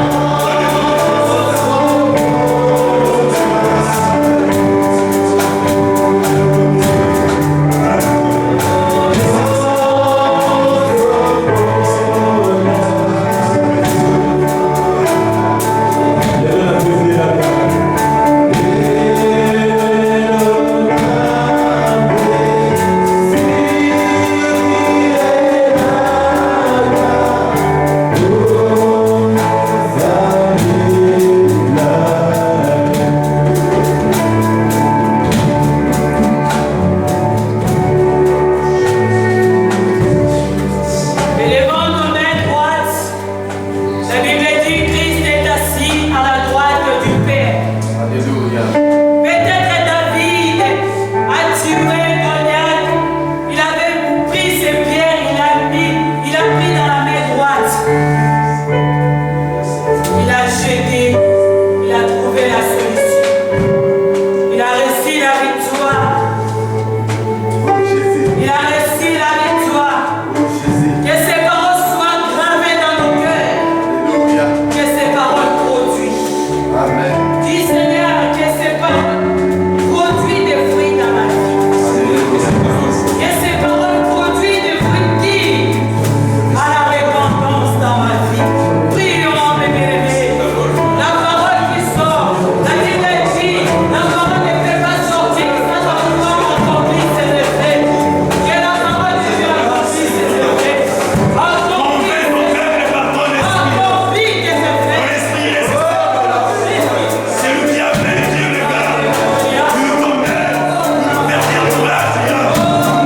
Speaker 3: Élevant nos mains droites, la Bible dit Christ est assis à la droite du Père. Peut-être David a tué Goliath, il avait pris ses pierres, il a pris dans la main droite. Il a jeté, il a trouvé la solution. Il a reçu la victoire. Il a reçu la victoire. Que ces paroles soient gravées dans nos cœurs. Que ces paroles produisent. Dis Seigneur, que ces paroles produisent des fruits dans ma vie. Que ces paroles produisent des fruits dignes à la repentance dans ma vie. Prions, mes bien-aimés. La parole qui sort, la Bible dit, la parole ne peut pas sortir sans avoir accompli ses effets. Que la parole de Dieu accomplisse ses effets.
Speaker 4: C'est lui qui a fait Dieu le gars. Nous ton père, nous perdons courage.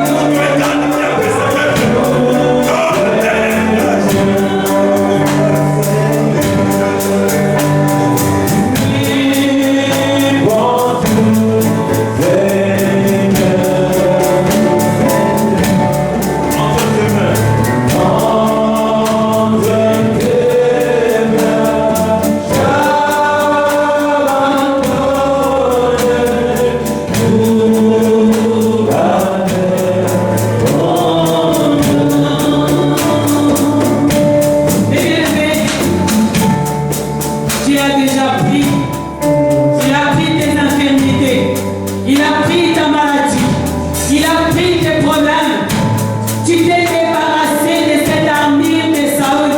Speaker 4: Nous le gars qui a fait sa peur. Comme
Speaker 3: Tu as déjà pris. Il a pris tes infirmités. Il a pris ta maladie. Il a pris tes problèmes. Tu t'es débarrassé de cette armure de Saoul.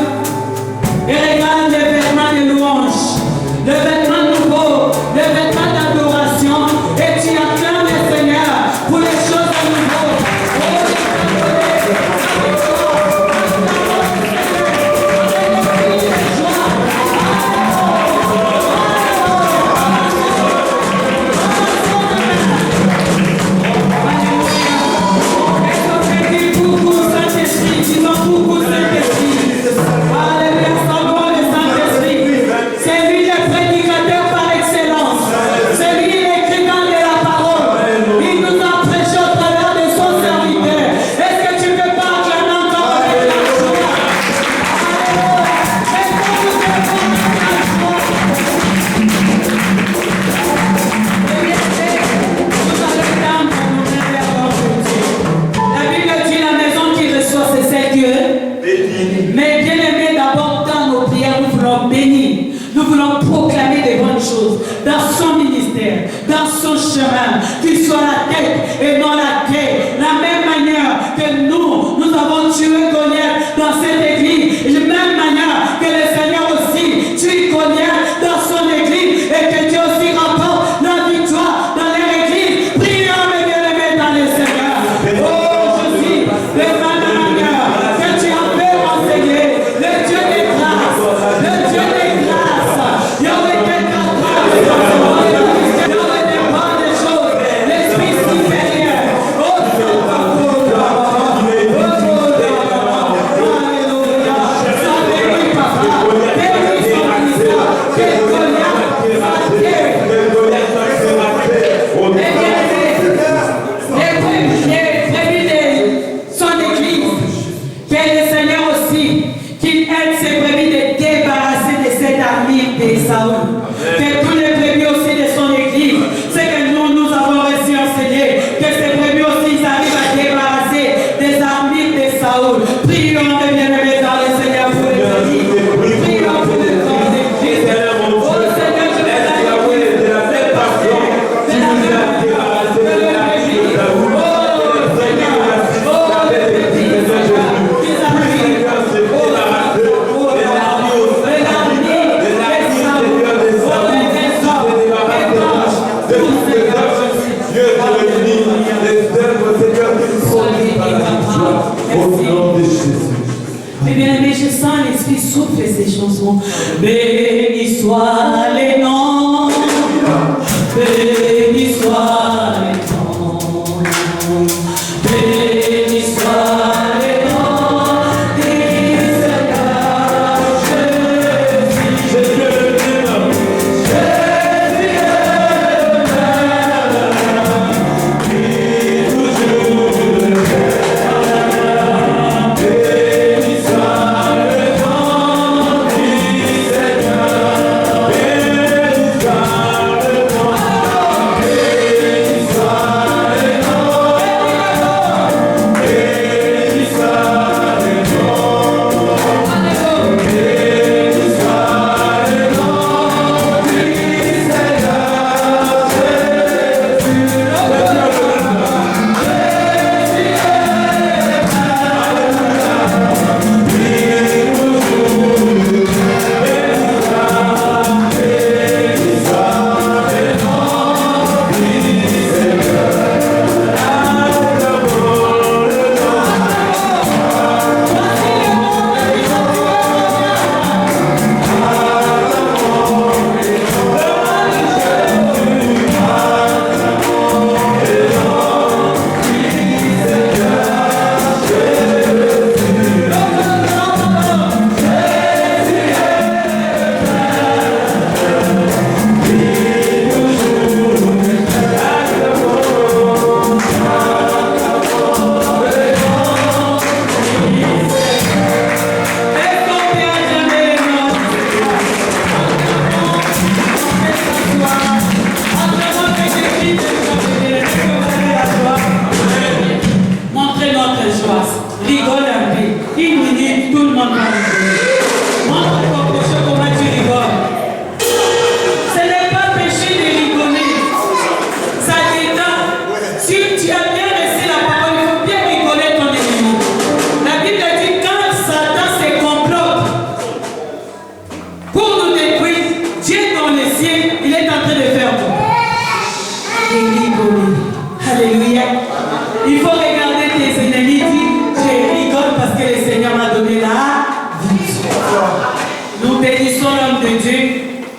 Speaker 5: proclamer des bonnes choses dans son ministère, dans son chemin, qu'il soit la tête et non la tête. La même manière que nous avons tué Goliath dans cette église, de la même manière que le Seigneur aussi tue Goliath dans son église et que Dieu aussi remporte la victoire dans leur église. Prions, mes bien-aimés, dans le Seigneur. Oh, je suis le même manière que tu as fait enseigner, le Dieu des grâces, le Dieu des grâces. Il y aurait des grâces, il y aurait des bonnes choses, l'esprit supérieur. Oh, que tous les brebis aussi de son église, c'est que nous avons reçu enseigner, que ces brebis aussi ils arrivent à débarrasser des armées de Saoul. Prions les bien-aimés dans le Seigneur pour les brebis. Prions pour les corps d'église. Oh Seigneur, je vais t'accueillir de la même passion, de la même manière que le brebis. Oh Seigneur, oh les brebis, Seigneur, qu'ils arrivent. Mais bien aimé, je sens l'esprit souffler ces chansons. Béni soit les noms, béni soit les noms, béni soit les noms du Seigneur Jésus. Jésus est l'honneur.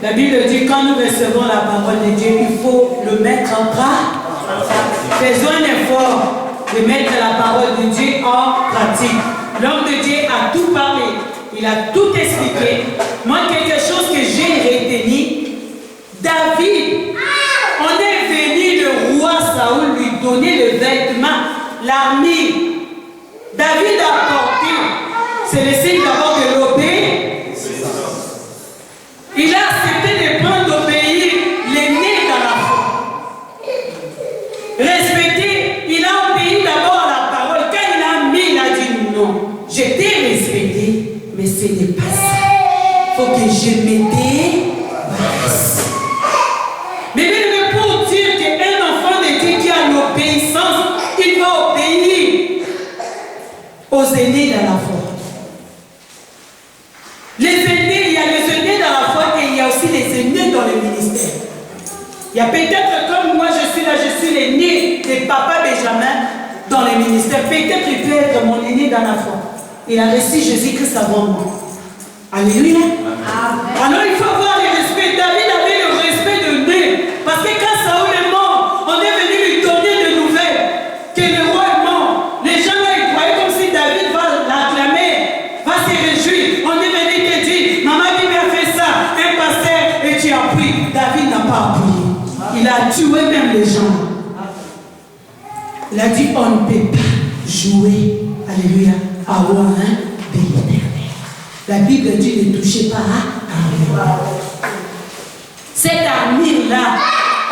Speaker 5: La Bible dit quand nous recevons la parole de Dieu, il faut le mettre en pratique. Faisons un effort de mettre la parole de Dieu en pratique. L'homme de Dieu a tout parlé, il a tout expliqué. Moi, quelque chose que j'ai retenu, David, on est venu le roi Saoul lui donner le vêtement, l'armure. David a porté, c'est le signe d'abord de l'obéissance. Il a accepté de prendre d'obéir l'aîné dans la foi. Respecter, il a obéi d'abord à la parole. Quand il a mis, il a dit non. Je t'ai respecté, mais ce n'est pas ça. Il faut que je m'étais. aux aînés dans la foi. Les aînés, il y a les aînés dans la foi et il y a aussi les aînés dans le ministère. Il y a peut-être comme moi je suis là, je suis l'aîné de Papa Benjamin dans le ministère. Peut-être il peut être mon aîné dans la foi. Il a reçu Jésus-Christ avant moi. Alléluia. Alors il faut avoir le respect. David avait le respect de Dieu. Parce que quand Saoul est mort, on est venu lui donner de nouvelles que le roi est mort. Les gens là, ils croyaient comme si David va l'acclamer, va se réjouir. On est venu te dire, maman Bibi a fait ça, un pasteur, et tu as pris. David n'a pas appris. Il a tué même les gens. Il a dit, on ne peut pas jouer, alléluia, à un pays. La Bible dit ne touchez pas à l'armure. Cette armure-là,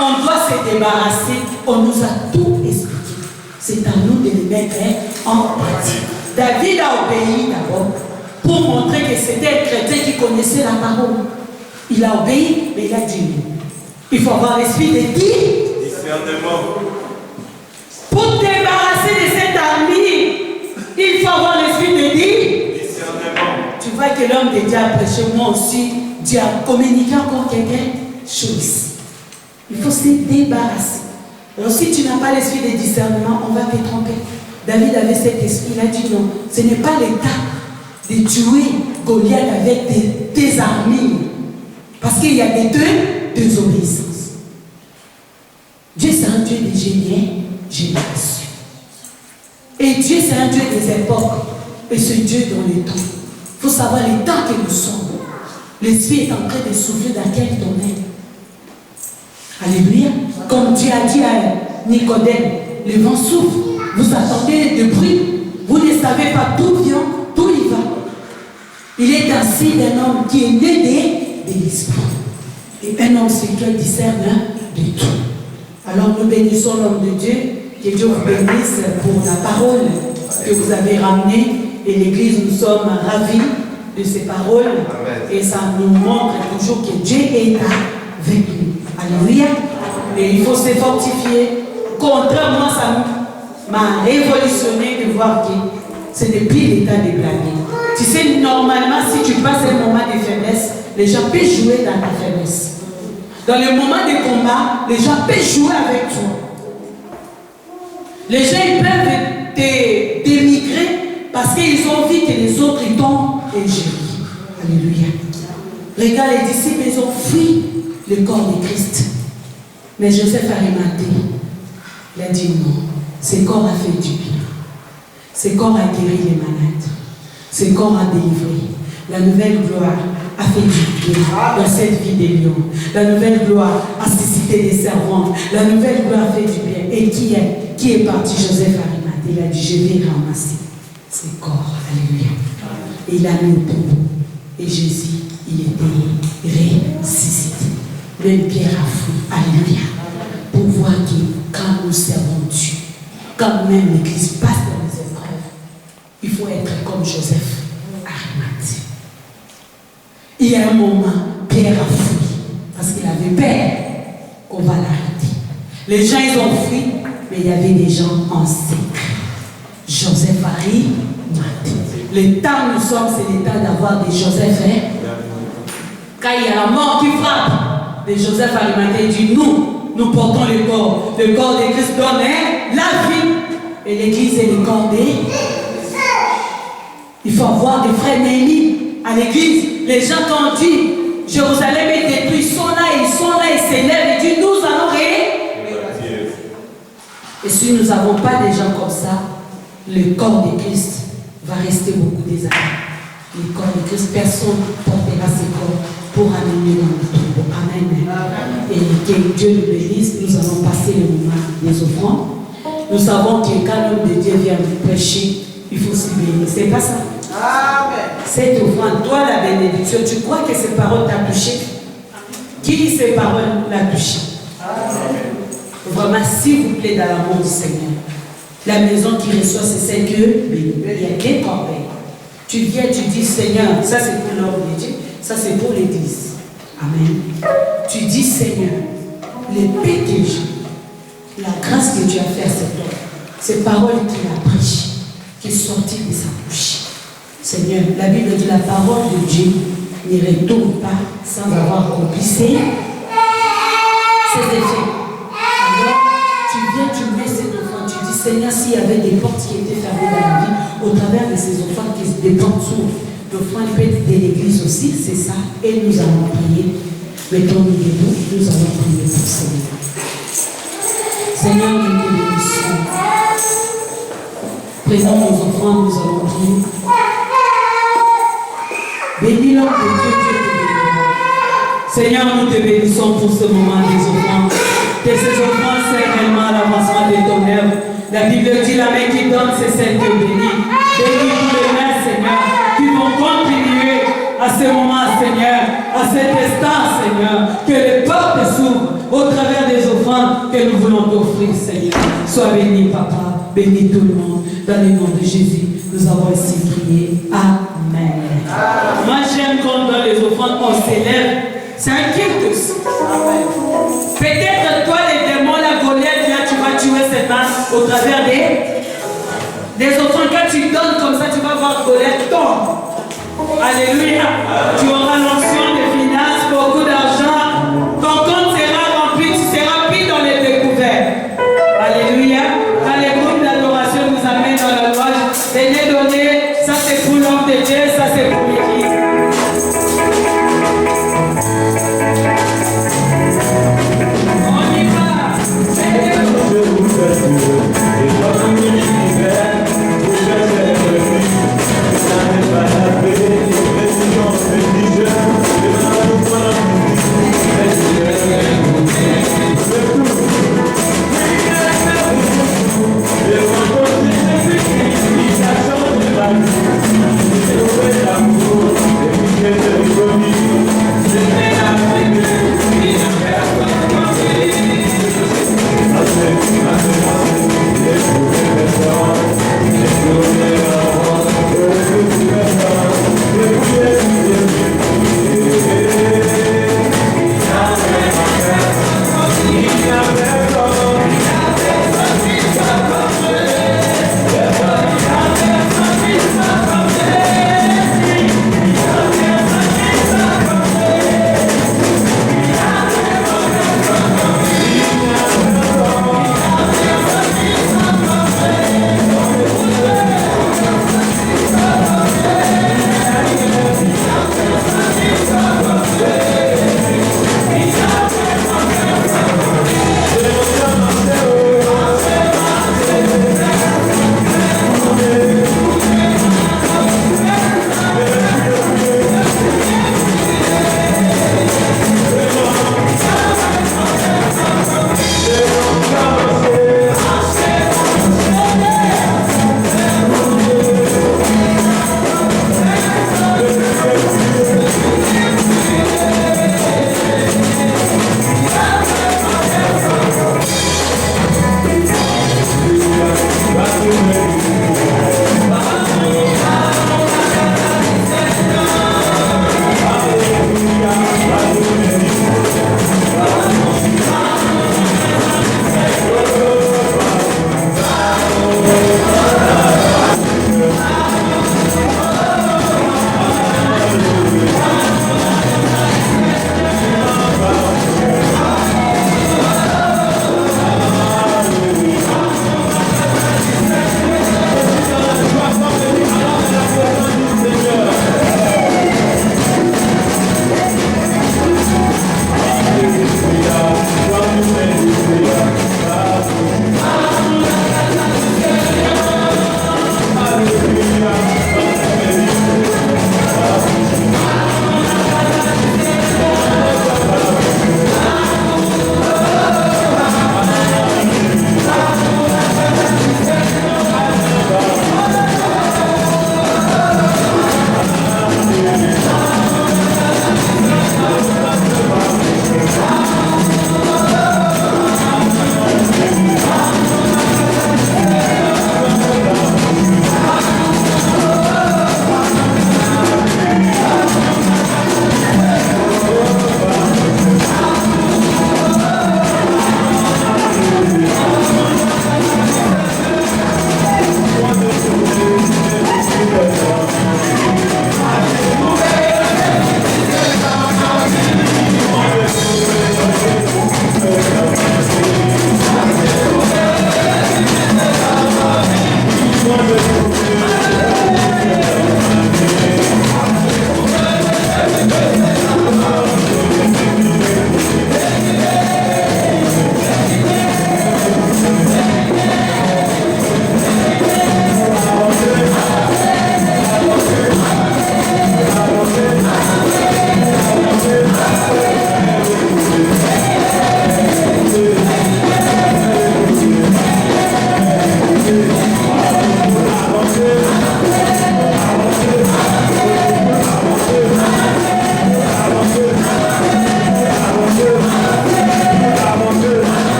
Speaker 5: on doit se débarrasser. On nous a tout expliqué. C'est à nous de le mettre en pratique. David a obéi d'abord pour montrer que c'était un chrétien qui connaissait la parole. Il a obéi, mais il a dit non. Il faut avoir l'esprit de discernement. Pour te débarrasser de cette armure, il faut avoir l'esprit de discernement. Tu vois que l'homme de Dieu a prêché, moi aussi, Dieu a communiqué encore quelque chose. Il faut se débarrasser. Alors si tu n'as pas l'esprit de discernement, on va te tromper. David avait cet esprit, il a dit non, ce n'est pas l'état de tuer Goliath avec tes armures. Parce qu'il y a des deux obéissances. Dieu c'est un Dieu des générations. Et Dieu c'est un Dieu des époques. Et c'est Dieu dans les temps. Il faut savoir les temps que nous sommes. L'esprit est en train de souffler dans quel domaine. Alléluia. Comme Dieu a dit à Nicodème, le vent souffle. Vous attendez des bruits. Vous ne savez pas d'où vient, d'où il va. Il est ainsi d'un homme qui est né de l'esprit. Et un homme spirituel discerne de tout. Alors nous bénissons l'homme de Dieu. Que Dieu vous bénisse pour la parole que vous avez ramenée. Et l'Église, nous sommes ravis de ces paroles. Amen. Et ça nous montre toujours que Dieu est avec nous. Alléluia. Et il faut se fortifier. Contrairement, ça m'a révolutionné de voir que ce n'est plus l'état de blaguer. Tu sais, normalement, si tu passes un moment de faiblesse, les gens peuvent jouer dans ta faiblesse. Dans le moment de combat, les gens peuvent jouer avec toi. Les gens ils peuvent démigrer parce qu'ils ont vu que les autres ils tombent et géris. Alléluia. Regarde, les disciples, ils ont fui le corps de Christ. Mais Joseph Arimathée, il a dit non. Ce corps a fait du bien. Ce corps a guéri les malades. Ce corps a délivré. La nouvelle gloire a fait du bien dans cette vie des lions. La nouvelle gloire a suscité des servantes. La nouvelle gloire a fait du bien. Et qui est parti? Joseph Arimathée. Il a dit, je vais ramasser ces corps. Alléluia. Et il a mis au tombeau. Et Jésus, il était ressuscité. Même Pierre a fui. Alléluia. Pour voir que quand nous servons Dieu, quand même l'Église passe dans les épreuves, il faut être comme Joseph Arimathée. Il y a un moment, Pierre a fui parce qu'il avait peur qu'on va l'arrêter. Les gens, ils ont fui, mais il y avait des gens en secret. Joseph Arimathée. Le temps nous sommes, c'est le temps d'avoir des Joseph. Quand il y a la mort qui frappe, des Joseph Arimathée dit nous portons le corps. Le corps de Christ donne la vie. Et l'Église est le corps des. Il faut avoir des frères Néhémie à l'Église. Les gens t'ont dit Jérusalem est détruit, ils sont là, ils s'élèvent, ils disent nous allons réagir. Et si nous n'avons pas des gens comme ça, le corps de Christ va rester beaucoup des années. Le corps de Christ, personne ne portera ses corps pour amener dans le tombeau. Amen. Et que Dieu nous bénisse. Nous allons passer le moment des offrandes. Nous savons que quand l'homme de Dieu vient nous prêcher, il faut se bénir. C'est pas ça. Amen. Cette offrande, toi la bénédiction, tu crois que ces paroles t'ont touché? Qui dit ces paroles l'a touché? Amen. Vraiment, s'il vous plaît, dans l'amour du Seigneur, la maison qui reçoit, c'est celle que il y a des corbeilles. Tu viens, tu dis Seigneur, ça c'est pour l'homme de Dieu, ça c'est pour l'Église. Amen. Tu dis Seigneur, les péchés, la grâce que tu as fait à cet homme, ces paroles qu'il a prêchées, qui est sorti de sa bouche. Seigneur, la Bible dit la parole de Dieu ne retourne pas sans avoir accompli ses effets. Alors, tu viens, tu mets ces enfants, tu dis, Seigneur, s'il y avait des portes qui étaient fermées dans la vie, au travers de ces enfants, des portes s'ouvrent. L'offrande peut être de l'église aussi, c'est ça, et nous allons prier. Mettons-nous debout, nous allons prier pour Seigneur. Seigneur, nous te bénissons. Prenons nos offrandes, nous allons prier. Bénis l'homme de Dieu, Dieu te bénira. Seigneur, nous te bénissons pour ce moment des offrandes. Que ces offrandes servent réellement à l'avancement de ton œuvre. La Bible dit la main qui donne, c'est celle qui bénit. Bénis tous les mains, Seigneur, qui vont contribuer à ce moment, Seigneur, à cet instant, Seigneur, que les portes s'ouvrent au travers des offrandes que nous voulons t'offrir, Seigneur. Sois béni, Papa, bénis tout le monde. Dans le nom de Jésus, nous avons ainsi prié. Amen. Moi, j'aime quand dans les offrandes, on s'élève. C'est un culte aussi. Peut-être toi, les démons, la Goliath, là, tu vas tuer cette âme au travers des offrandes. Quand tu donnes comme ça, tu vas voir Goliath tombe. Alléluia. Tu